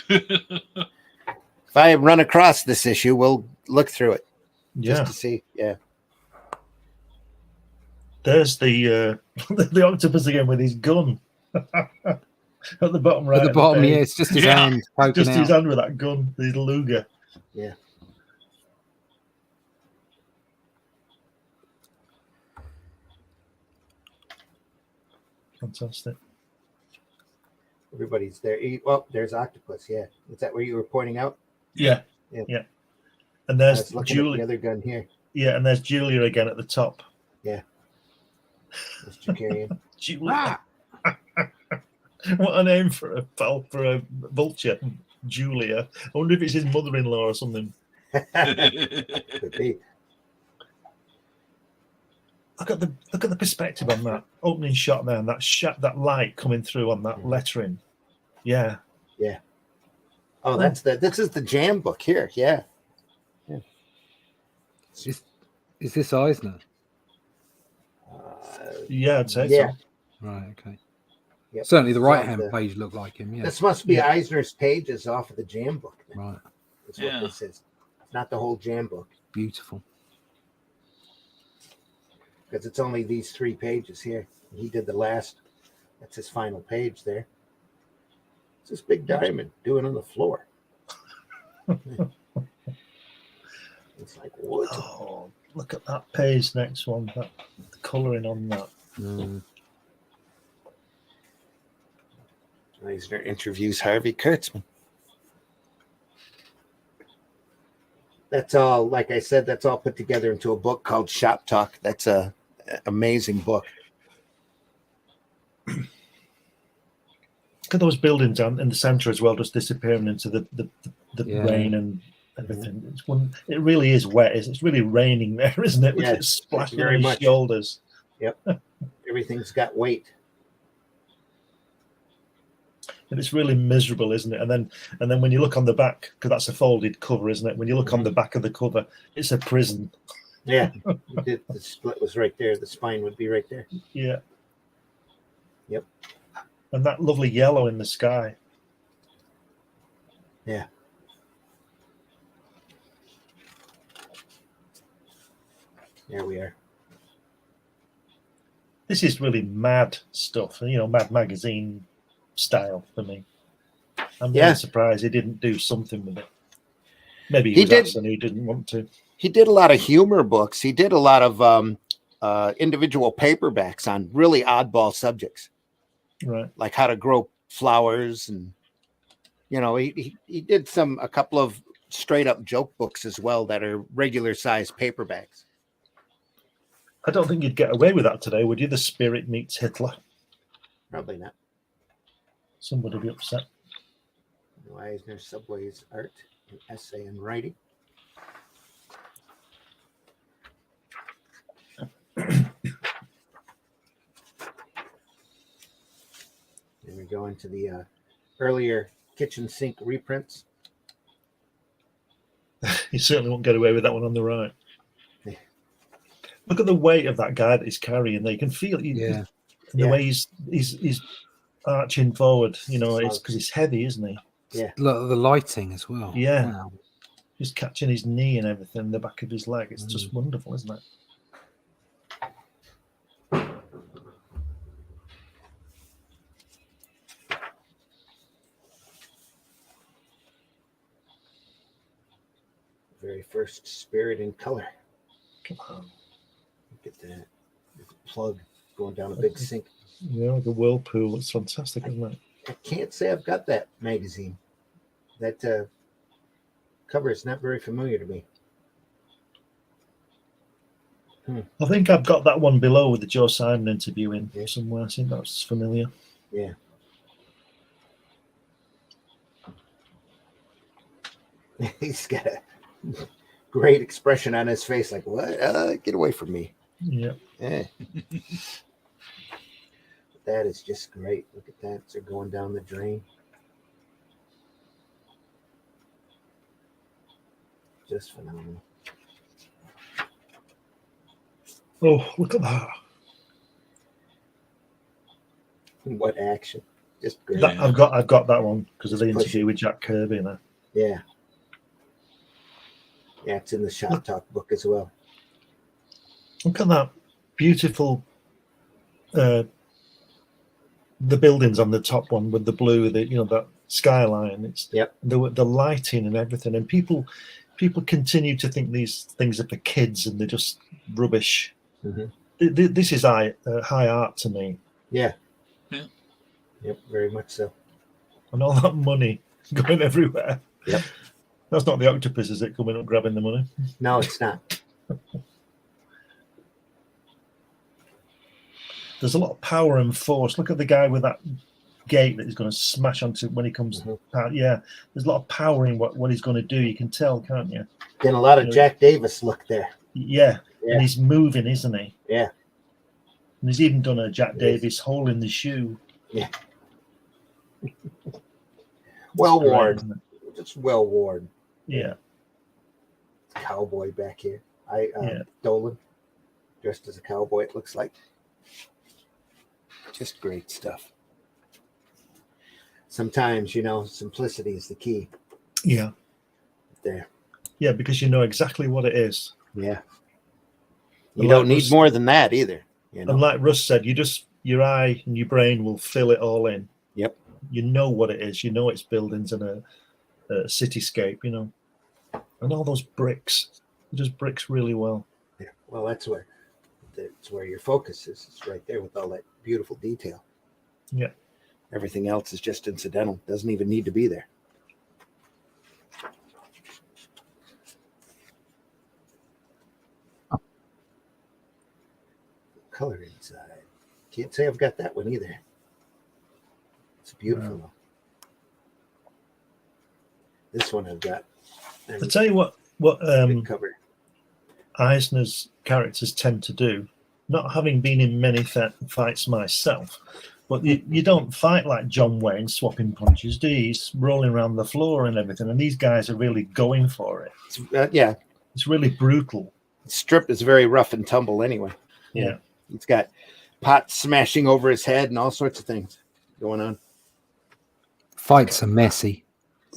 If I run across this issue, we'll look through it just Yeah. to see. Yeah. There's the the octopus again with his gun. At the bottom right. At the of bottom, page. yeah, it's just his Yeah. hand poking Just his out. hand with that gun, his Luger. Yeah. Fantastic. Everybody's there. Well, there's Octopus. Yeah. Is that where you were pointing out? Yeah. Yeah. Yeah. And I there's was looking at the Julia. other gun here. Yeah, and there's Julia again at the top. Mr. Carrion. Julia. What a name for a vulture. Julia. I wonder if it's his mother-in-law or something. Could be. Look at the perspective on that opening shot there, and that light coming through on that lettering. Yeah. Oh, this is the jam book here. Yeah. Is this Eisner? Yeah, I'd say Yeah. so. Right, okay. Yep. Certainly the It's right off hand the- page looked like him, yeah. This must be Yeah. Eisner's pages off of the jam book. Then. Right. That's what Yeah. this is. It's not the whole jam book Beautiful. because it's only these 3 pages here. He did the last. That's his final page there. It's this big diamond doing on the floor. It's like wood. Oh, look at that page next one. The colouring on that. Eisner interviews Harvey Kurtzman. That's all, like I said, that's all put together into a book called Shop Talk. That's a amazing book. Look at those buildings down in the centre as well, just disappearing into the Yeah. rain and everything. It really is wet. It's really raining there, isn't it? With Yeah, it splashing very on his much. shoulders. Yep. Everything's got weight. And it's really miserable, isn't it? And then when you look on the back, because that's a folded cover, isn't it? When you look on the back of the cover, it's a prison. Yeah. The split was right there. The spine would be right there. Yeah. Yep. And that lovely yellow in the sky. Yeah. There we are. This is really mad stuff, Mad Magazine style for me. I'm Yeah. very surprised he didn't do something with it. Maybe He he was did. asked and he didn't want to. He did a lot of humor books. He did a lot of individual paperbacks on really oddball subjects, Right. like how to grow flowers, and he did a couple of straight up joke books as well that are regular size paperbacks. I don't think you'd get away with that today, would you? The Spirit meets Hitler. Probably not. Somebody would be upset. Eisner, Subway's Art, and Essay and Writing. And we go into the earlier kitchen sink reprints. You certainly won't get away with that one on the right. Yeah. Look at the weight of that guy that he's carrying there. You can feel it. Yeah. The way he's arching forward, it's because he's heavy, isn't he? Look at the lighting as well. Yeah. Wow. He's catching his knee and everything, the back of his leg. It's just wonderful, isn't it? Very first Spirit in color. Come on. Look at that. There's a plug going down a big sink. Yeah, like a whirlpool. It's fantastic, isn't it? I can't say I've got that magazine. That cover is not very familiar to me. I think I've got that one below with the Joe Simon interview in somewhere. I think that's familiar. Yeah. He's got a great expression on his face, like, what? Get away from me. Yeah. Yeah. That is just great. Look at that. They're going down the drain. Just phenomenal. Oh, look at that. What action. Just great. That I've got that one because of the Just push interview with Jack Kirby there. Yeah. Yeah, it's in the Shop Talk book as well. Look at that beautiful the buildings on the top one with the blue, that skyline. It's the lighting and everything, and people continue to think these things are for kids and they're just rubbish. Mm-hmm. This is high art to me. Yeah. Yep, very much so. And all that money going everywhere. Yep. That's not the octopus, is it, coming up grabbing the money? No, it's not. There's a lot of power and force. Look at the guy with that gate that he's going to smash onto when he comes out. Yeah, there's a lot of power in what he's going to do. You can tell, can't you? Getting a lot of Jack Davis look there. Yeah, and he's moving, isn't he? Yeah. And he's even done a Jack Davis hole in the shoe. Yeah. Well worn. Just well worn. Yeah. Cowboy back here. Dolan, dressed as a cowboy, it looks like. Just great stuff. Sometimes, simplicity is the key. Yeah. There. Yeah, because you know exactly what it is. Yeah. You don't need more than that either. And like Russ said, your eye and your brain will fill it all in. Yep. You know what it is. You know it's buildings and a cityscape, and all those bricks. It just bricks really well. Yeah. Well, that's where your focus is. It's right there with all that beautiful detail. Yeah. Everything else is just incidental. Doesn't even need to be there. Color inside. Can't say I've got that one either. It's beautiful. Wow. This one I've got. I'll tell you what cover. Eisner's characters tend to do, not having been in many fights myself, but you don't fight like John Wayne swapping punches, do you? He's rolling around the floor and everything, and these guys are really going for it. Yeah. It's really brutal. The strip is very rough and tumble anyway. Yeah. It's got pots smashing over his head and all sorts of things going on. Fights are messy.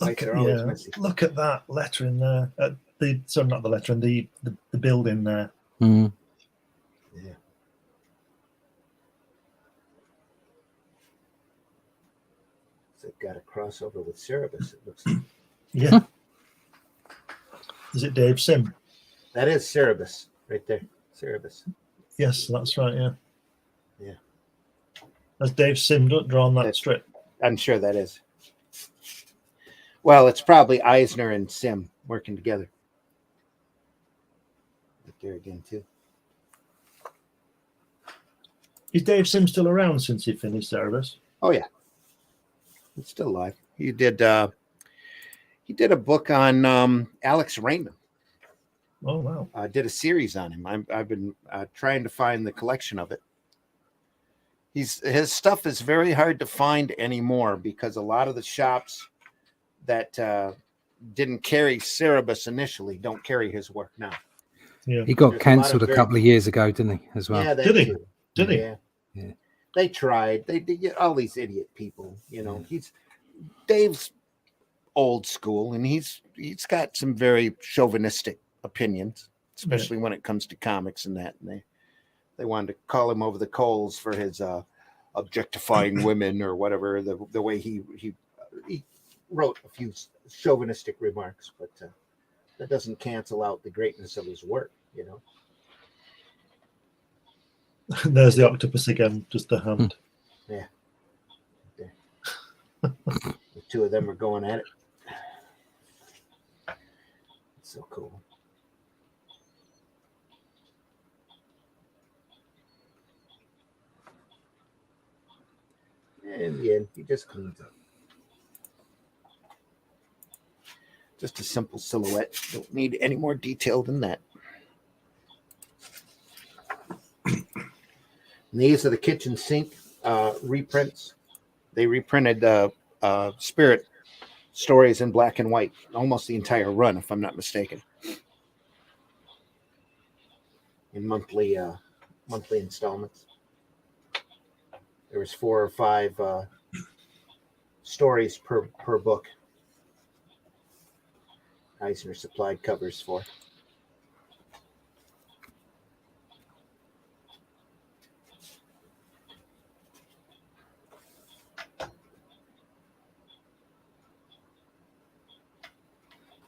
Look at that lettering there. Not the lettering, the building there. Mm. Yeah. So it got a crossover with Cerebus, it looks like. Yeah. Is it Dave Sim? That is Cerebus right there. Cerebus. Yes, that's right, yeah. Yeah. Has Dave Sim drawn that strip? I'm sure that is. Well, it's probably Eisner and Sim working together. Right there again, too. Is Dave Sim still around since he finished Cerebus? Oh, yeah. He's still alive. He did a book on Alex Raymond. Oh, wow. I did a series on him. I've been trying to find the collection of it. His stuff is very hard to find anymore because a lot of the shops that didn't carry Cerebus initially don't carry his work now. Yeah. He got cancelled a couple of years ago, didn't he, as well? Yeah, Did he? Did he? Yeah. They tried. They get all these idiot people, He's Dave's old school, and he's got some very chauvinistic opinions, especially when it comes to comics and that. And they wanted to call him over the coals for his objectifying women or whatever, the way he wrote a few chauvinistic remarks, but that doesn't cancel out the greatness of his work, There's the octopus again, just the hand. Yeah. There. The two of them are going at it. It's so cool. In the end, he just cleans up. Just a simple silhouette. Don't need any more detail than that. And these are the kitchen sink reprints. They reprinted Spirit stories in black and white, almost the entire run, if I'm not mistaken, in monthly installments. There was 4 or 5 stories per book. Eisner supplied covers for.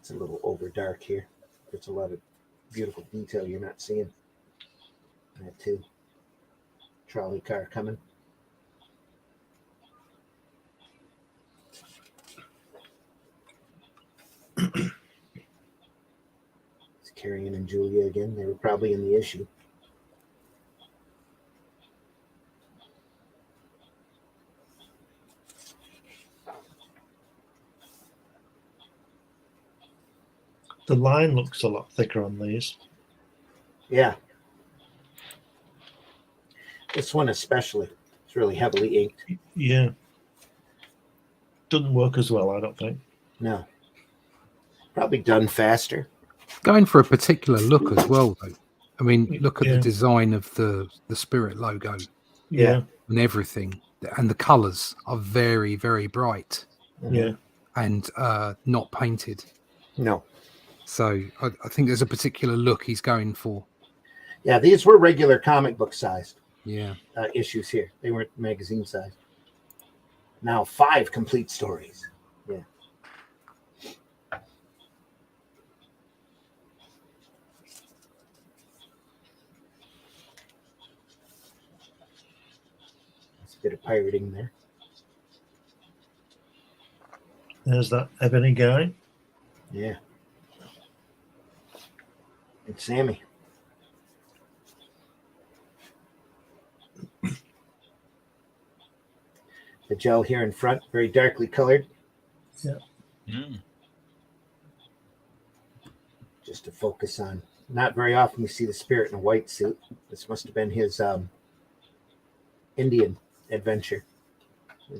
It's a little over dark here. There's a lot of beautiful detail you're not seeing. That too. Trolley car coming. It's Carrion and Julia again. They were probably in the issue. The line looks a lot thicker on these. Yeah. This one especially. It's really heavily inked. Yeah. Doesn't work as well, I don't think. No. Probably done faster. Going for a particular look as well, though. I mean, look at Yeah. the design of the Spirit logo Yeah. and everything, and the colours are very, very bright Yeah. and not painted. No. So I think there's a particular look he's going for. Yeah, these were regular comic book sized Yeah. issues here. They weren't magazine sized. Now 5 complete stories. Yeah. There's a bit of pirating there. There's that ebony guy. Yeah. And Sammy. The gel here in front, very darkly colored. Mm. Just to focus on. Not very often we see the Spirit in a white suit. This must have been his Indian adventure.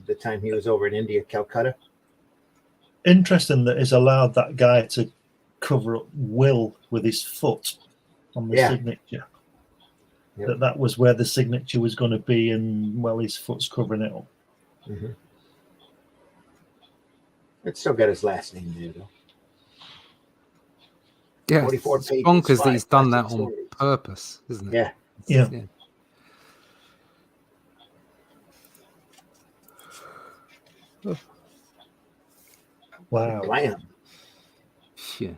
The time he was over in India, Calcutta. Interesting that he's allowed that guy to cover up Will with his foot on the signature. Yep. That was where the signature was going to be, and well, his foot's covering it up. Mm-hmm. It's still got his last name there, though. Yeah, 44 it's pages, bonkers that 5 he's done that classic on stories. purpose, isn't it? Yeah. Yeah. Wow. Blam. Yeah.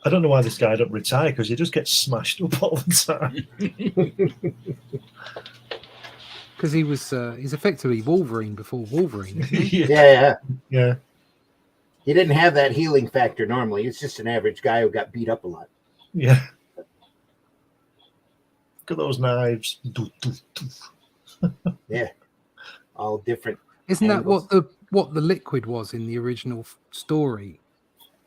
I don't know why this guy don't retire, because he just gets smashed up all the time. Because he's effectively Wolverine before Wolverine, isn't he? Yeah. He didn't have that healing factor normally. He's just an average guy who got beat up a lot. Yeah. Look at those knives. Yeah. All different. Isn't that angles. what the liquid was in the original story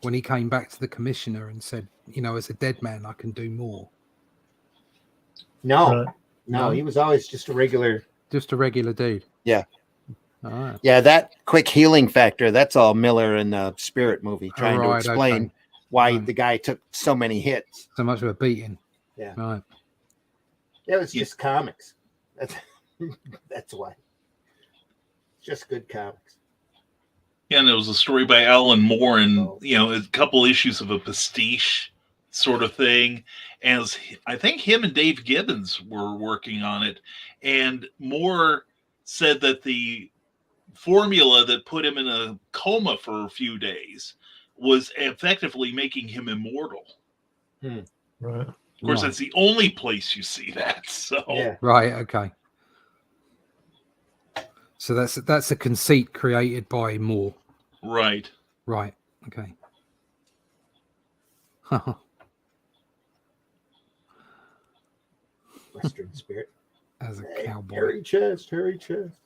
when he came back to the commissioner and said, you know, as a dead man, I can do more? No. Right. No, No? he was always just a regular. Just a regular dude. Yeah. All right. Yeah, that quick healing factor, that's all Miller in the Spirit movie, trying to Right, explain okay. why Right. the guy took so many hits. So much of a beating. Yeah. Right. It was Yeah. just comics. That's why. Just good comics. Yeah, and there was a story by Alan Moore, and a couple issues of a pastiche sort of thing. As I think him and Dave Gibbons were working on it, and Moore said that the formula that put him in a coma for a few days was effectively making him immortal. Right. Of course, Right. that's the only place you see that. So Yeah. Right. Okay. So that's a conceit created by Moore. right. Right. Okay. Western Spirit. as a Hey, cowboy. hairy chest, hairy chest.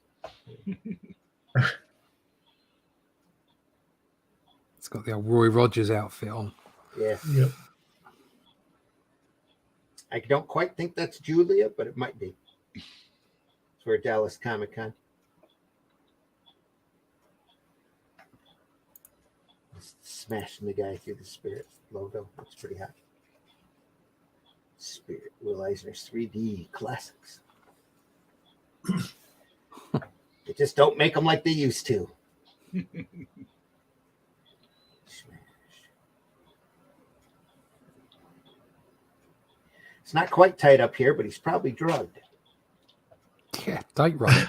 It's got the old Roy Rogers outfit on. Yeah. Yep. I don't quite think that's Julia, but it might be. It's for Dallas Comic Con. Smashing the guy through the Spirit logo. That's pretty hot. Spirit, Will Eisner's 3D classics. They just don't make them like they used to. It's not quite tight up here, but he's probably drugged. Yeah, date right.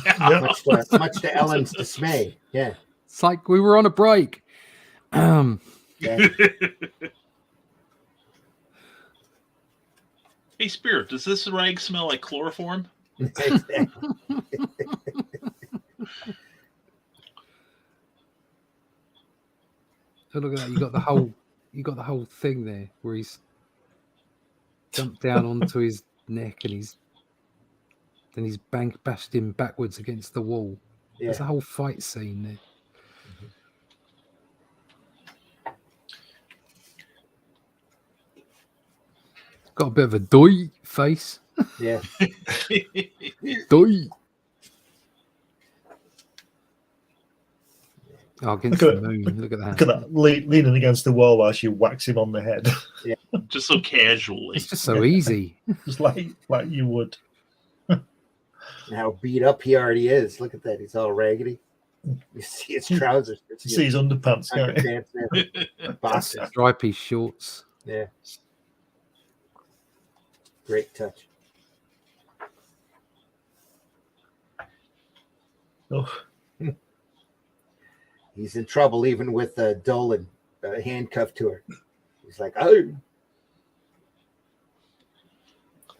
Yeah. Much to Ellen's dismay. Yeah. It's like we were on a break. Yeah. Hey, Spirit, does this rag smell like chloroform? Exactly. Oh, look at that! You got the whole thing there where he's jumped down onto his neck and he's bashed him backwards against the wall. Yeah. There's a whole fight scene there. Got a bit of a doy face. Yeah. Doy. Oh, against Look the at moon. Look at that. Look at that, leaning against the wall while she whacks him on the head, Just so casually. It's just so easy. just like you would. And how beat up he already is. Look at that. He's all raggedy. You see his trousers. You see his underpants, can't you? Underpants, boxers. Stripy shorts. Yeah. Great touch. Oh, He's in trouble even with Dolan handcuffed to her. He's like, oh.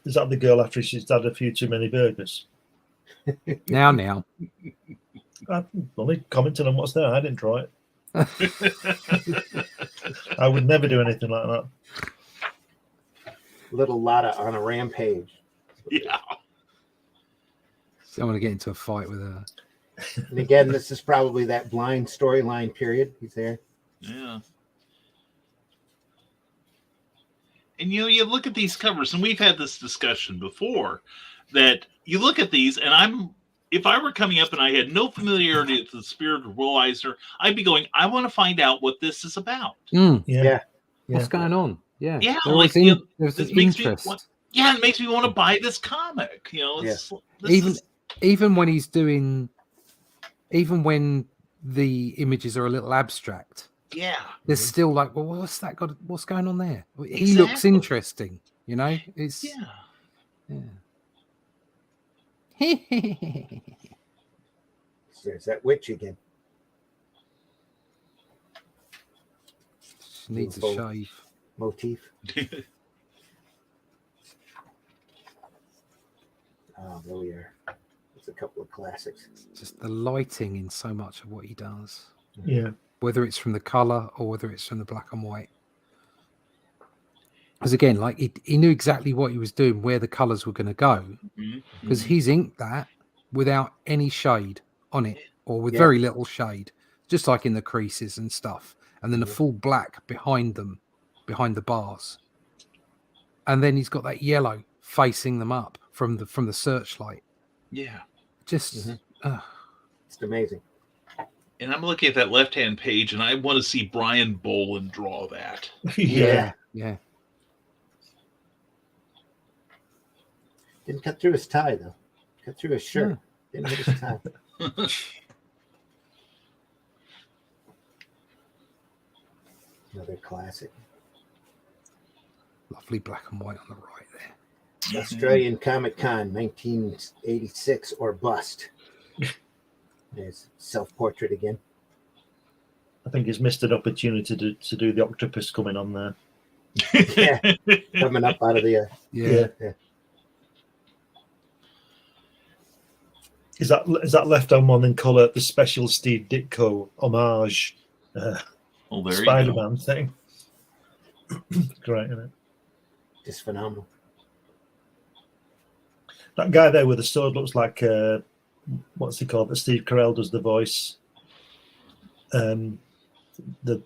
is that the girl after she's had a few too many burgers? Now. I'm only commenting on what's there. I didn't try it. I would never do anything like that. Little Lotta on a rampage. Yeah. I want to get into a fight with her. And again, this is probably that blind storyline period. He's there. Yeah. And you look at these covers, and we've had this discussion before, that you look at these, and if I were coming up and I had no familiarity with the Spirit of Will Eisner, I'd be going, I want to find out what this is about. Yeah. What's going on? Yeah. Yeah, There like, was there's this an makes me interest. it makes me want to buy this comic. Even when he's doing, even when the images are a little abstract, there's still like, well, what's going on there? He looks Exactly. interesting, you know. It's There's that witch again. She needs a Beautiful shave. Motif. Oh, there we are. There's a couple of classics. Just the lighting in so much of what he does, Yeah. whether it's from the color or whether it's from the black and white. Because again, like he knew exactly what he was doing, where the colors were going to go, because he's inked that without any shade on it, or with very little shade, just like in the creases and stuff, and then a full black behind them, behind the bars, and then he's got that yellow facing them up from the searchlight. Yeah. Just It's amazing. And I'm looking at that left-hand page, and I want to see Brian Boland draw that. Yeah. Didn't cut through his tie, though. Cut through his shirt. Didn't hit his tie. Another classic. lovely black and white on the right there. Australian Comic Con 1986 or bust. There's self-portrait again. I think he's missed an opportunity to do the octopus coming on there. Yeah, coming up out of the Yeah. Is that left on one in colour the special Steve Ditko homage There you go. Spider-Man thing? Great, isn't it? just phenomenal. That guy there with the sword looks like what's he called? That Steve Carell does the voice. The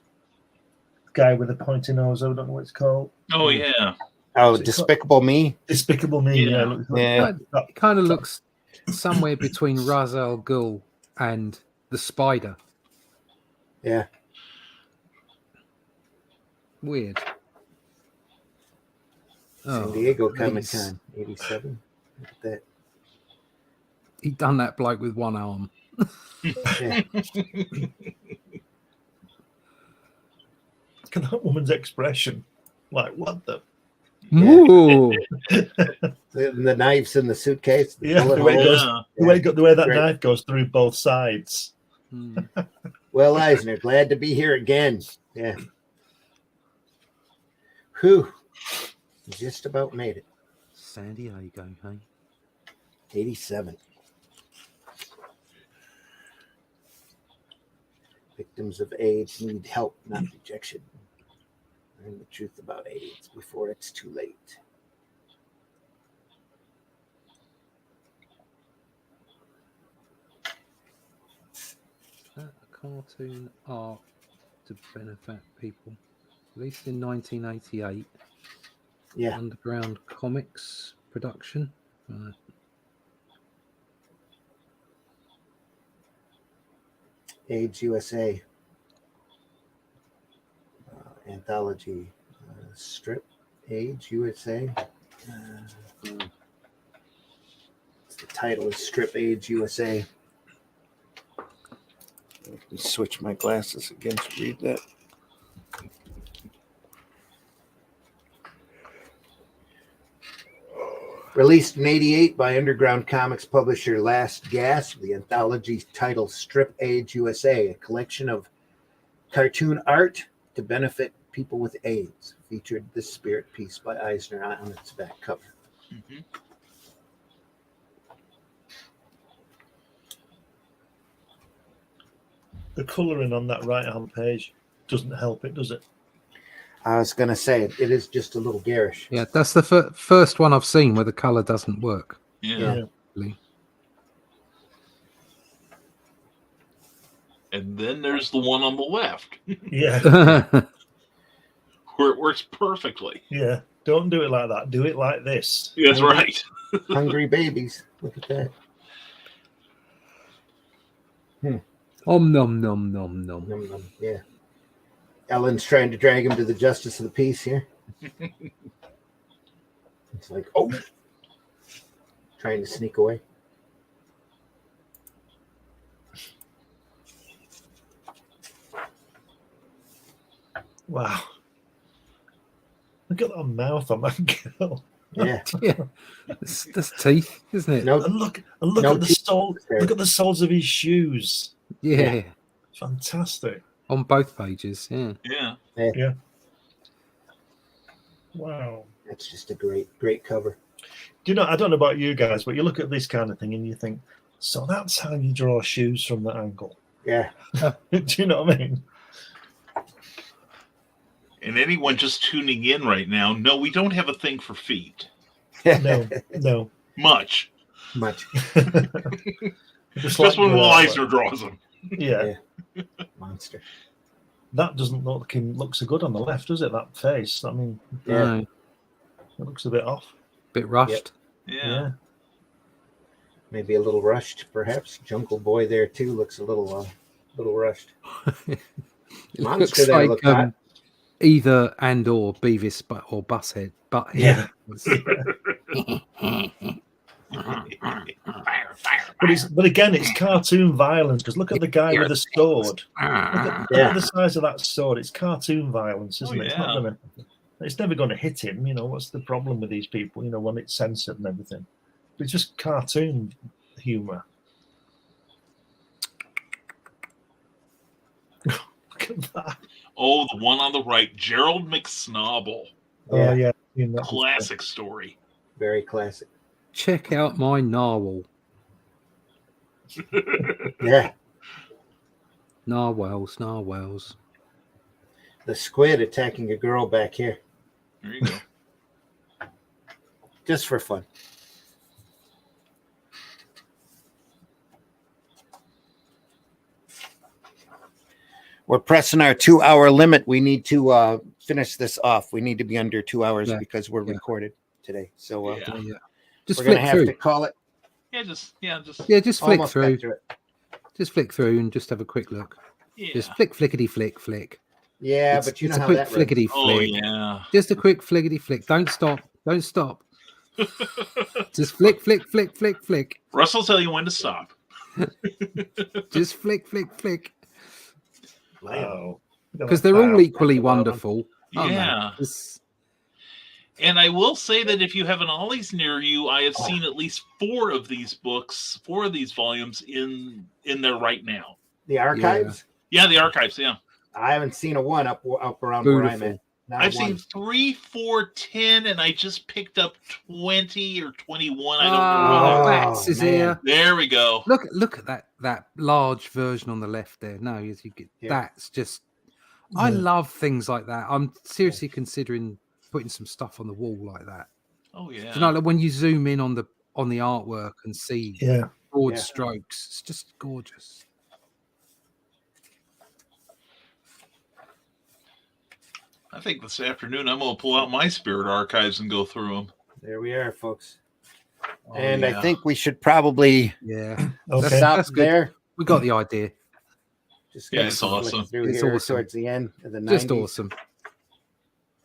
guy with the pointy nose. I don't know what it's called. Oh yeah. Oh, Is it Despicable Me. Despicable Me. Yeah. Yeah, looks like Yeah. It kind of looks somewhere between Ra's al Ghul and the Spider. Yeah. Weird. San Diego Comic he's- Con, 87. Look at that. He done that bloke with one arm. Yeah. Look at that woman's expression. Like, what the? Yeah. Ooh. The knives in the suitcase. The Yeah, bullet the way it holes. goes, the way that Great. knife goes through both sides. Hmm. Well, Eisner, glad to be here again. Yeah. Whew. Just about made it. San Diego, hey? 87. Victims of AIDS need help, not rejection. Learn the truth about AIDS before it's too late. That a cartoon art to benefit people. Released in 1988. Yeah. Underground Comics production. Right. AIDS USA. Anthology strip. AIDS USA. The title is Strip AIDS USA. Let me switch my glasses again to read that. Released in 88 by Underground Comics publisher Last Gasp, the anthology titled Strip AIDS USA, a collection of cartoon art to benefit people with AIDS, featured the spirit piece by Eisner on its back cover. Mhm. The colouring on that right-hand page doesn't help it, does it? I was going to say, it is just a little garish. Yeah, that's the first one I've seen where the colour doesn't work. Yeah. Really. And then there's the one on the left Yeah, where it works perfectly. yeah. Don't do it like that. Do it like this. That's right. Hungry babies. Look at that. Om nom nom nom nom. Num, num. Yeah. Ellen's trying to drag him to the justice of the peace here. It's like, oh, trying to sneak away. Wow. Look at that mouth on that girl. Yeah. Yeah, that's teeth, isn't it? No, And look No at the teeth sole. there. Look at the soles of his shoes. Yeah, Fantastic. on both pages. Yeah. Yeah. Wow. that's just a great cover. Do you know? I don't know about you guys, but you look at this kind of thing and you think, so that's how you draw shoes from that angle. Yeah. Do you know what I mean? And anyone just tuning in right now, no, we don't have a thing for feet. No. Much. Much. Just Just when like Will the- Eisner draws them. Yeah. Monster. That doesn't look so good on the left, does it? That face. I mean, Yeah. No, it looks a bit off. bit rushed. Yeah. Maybe a little rushed, perhaps. Jungle Boy there too looks a little rushed. It Monster looks there like looked hot. either and or Beavis or Butthead. Yeah. Fire. But again, it's cartoon violence because look at the guy with the sword. Look Ah. at the size of that sword. It's cartoon violence, isn't Oh, it? It's yeah. not gonna. It's never going to hit him. You know what's the problem with these people? You know when it's censored and everything. It's just cartoon humor. Look at that. Oh, the one on the right, Gerald McSnobble. Oh Yeah. yeah. Seen that before. Classic story. Very classic. Check out my narwhal. Yeah. Narwhals. The squid attacking a girl back here. There you go. Just for fun. We're pressing our 2-hour limit. We need to finish this off. We need to be under 2 hours because we're recorded today. So Just we're going to flick have through. to call it. Just flick Almost through. got through it. Just flick through and just have a quick look. Yeah. Just flickety flick. Yeah, but you know it's a how quick that runs. flickety Oh, flick. yeah. Just a quick flickety flick. Don't stop. Just flick. Russell tell you when to stop. Just flick. Wow. Because they're all equally wonderful. aren't they? Yeah. It's- And I will say that if you have an Ollie's near you, I have seen at least 4 of these books, 4 of these volumes in there right now. The archives? Yeah, the archives, yeah. I haven't seen a one up around where I'm Beautiful. at. Not I've one. seen 3, 4, 10, and I just picked up 20 or 21. I don't know. Oh, Wax is man. here. There we go. Look at that large version on the left there. No, you get that's just. I love things like that. I'm seriously considering putting some stuff on the wall like that. Oh, yeah. Do you know, like when you zoom in on the artwork and see broad Yeah. strokes, it's just gorgeous. I think this afternoon I'm going to pull out my Spirit archives and go through them. There we are, folks. Oh, And yeah. I think we should probably Yeah, Okay. stop That's good. there. we got the idea. Just Yeah, gonna it's flick awesome. through It's here awesome. towards the end of the 90s. Just awesome.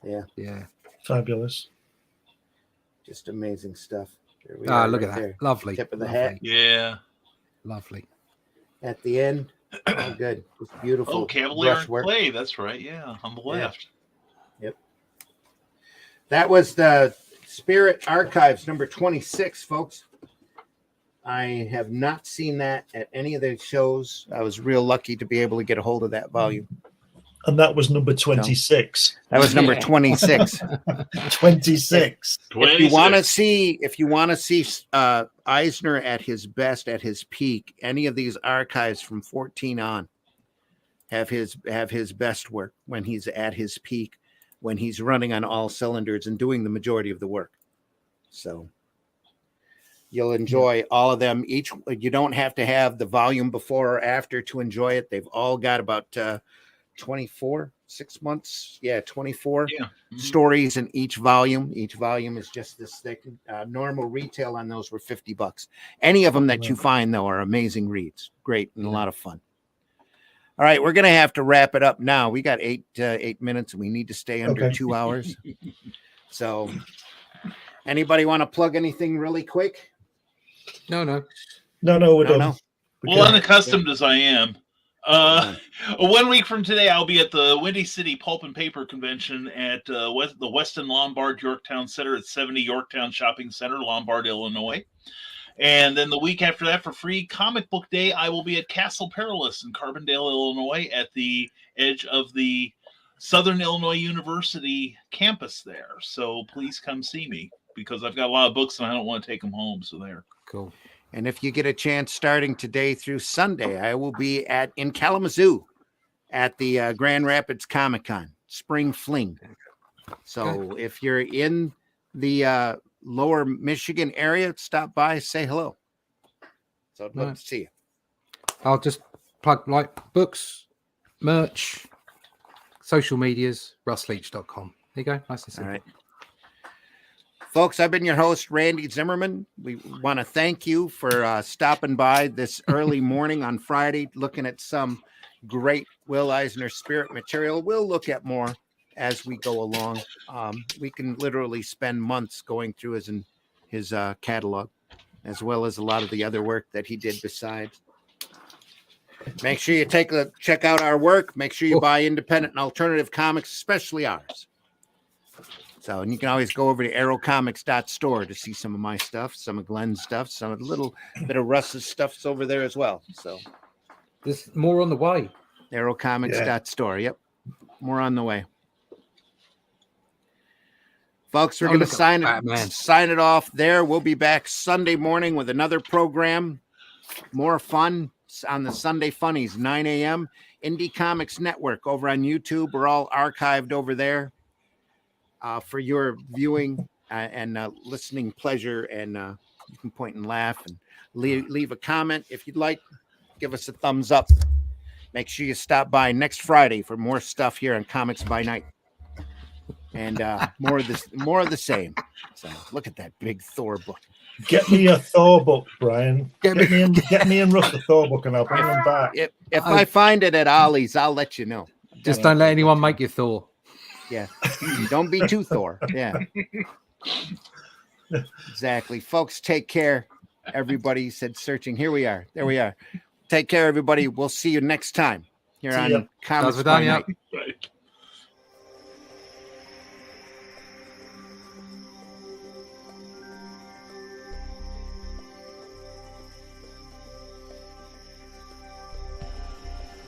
Yeah, Fabulous. just amazing stuff. There we Ah, are look right at that. there. Lovely. Tip of the lovely, hat. Yeah. Lovely. At the end. Oh, good. It's beautiful. Oh, Cavalier and brushwork. Clay. That's right. Yeah, on the left. That was the Spirit Archives number 26, folks. I have not seen that at any of the shows. I was real lucky to be able to get a hold of that volume. And that was number 26. That was number 26. 26. If you want to see Eisner at his best, at his peak, any of these archives from 14 on have his best work when he's at his peak, when he's running on all cylinders and doing the majority of the work. So you'll enjoy all of them. You don't have to have the volume before or after to enjoy it. They've all got about 24 stories in each volume. Each volume is just this thick. Normal retail on those were $50. Any of them that you find, though, are amazing reads. Great and a lot of fun. All right, we're going to have to wrap it up now. We got 8 minutes and we need to stay under 2 hours. So anybody want to plug anything really quick? No. We're done. No. Well, unaccustomed as I am. 1 week from today, I'll be at the Windy City Pulp and Paper Convention at the Weston Lombard Yorktown Center at 70 Yorktown Shopping Center, Lombard, Illinois. And then the week after that, for free comic book day, I will be at Castle Perilous in Carbondale, Illinois, at the edge of the Southern Illinois University campus there. So please come see me because I've got a lot of books and I don't want to take them home. So there. Cool. And if you get a chance starting today through Sunday, I will be in Kalamazoo at the Grand Rapids Comic-Con Spring Fling. So if you're in the lower Michigan area, stop by, say hello. So I'd love to see you. I'll just plug books, merch, social medias, russleach.com. There you go. Nice and simple. All right. Folks, I've been your host, Randy Zimmerman. We want to thank you for stopping by this early morning on Friday, looking at some great Will Eisner Spirit material. We'll look at more as we go along. We can literally spend months going through his catalog, as well as a lot of the other work that he did besides. Make sure you check out our work. Make sure you buy independent and alternative comics, especially ours. So, and you can always go over to aerocomics.store to see some of my stuff, some of Glenn's stuff, some of the little bit of Russ's stuff's over there as well. So there's more on the way. Aerocomics.store. Yep. More on the way. Folks, we're going to sign it off there. We'll be back Sunday morning with another program. More fun on the Sunday Funnies, 9 a.m. Indie Comics Network over on YouTube. We're all archived over there for your viewing and listening pleasure. And you can point and laugh and leave a comment if you'd like. Give us a thumbs up. Make sure you stop by next Friday for more stuff here on Comics by Night, and more of the same. So look at that big Thor book. Get me a Thor book, Brian. Get me and Russ a Thor book, and I'll bring them back. If I find it at Ollie's, I'll let you know. Just don't let anyone make you Thor. Yeah, don't be too Thor. Yeah, exactly, folks. Take care. Everybody said searching. Here we are. There we are. Take care, everybody. We'll see you next time here on Comics by Night. Right.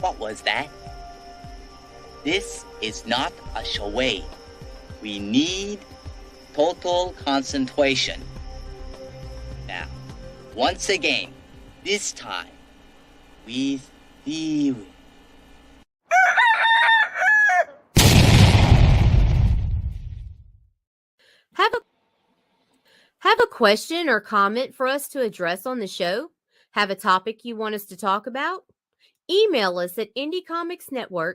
What was that? This is not a charade. We need total concentration. Now, once again, this time, with theory. Have a question or comment for us to address on the show? Have a topic you want us to talk about? Email us at indiecomicsnetwork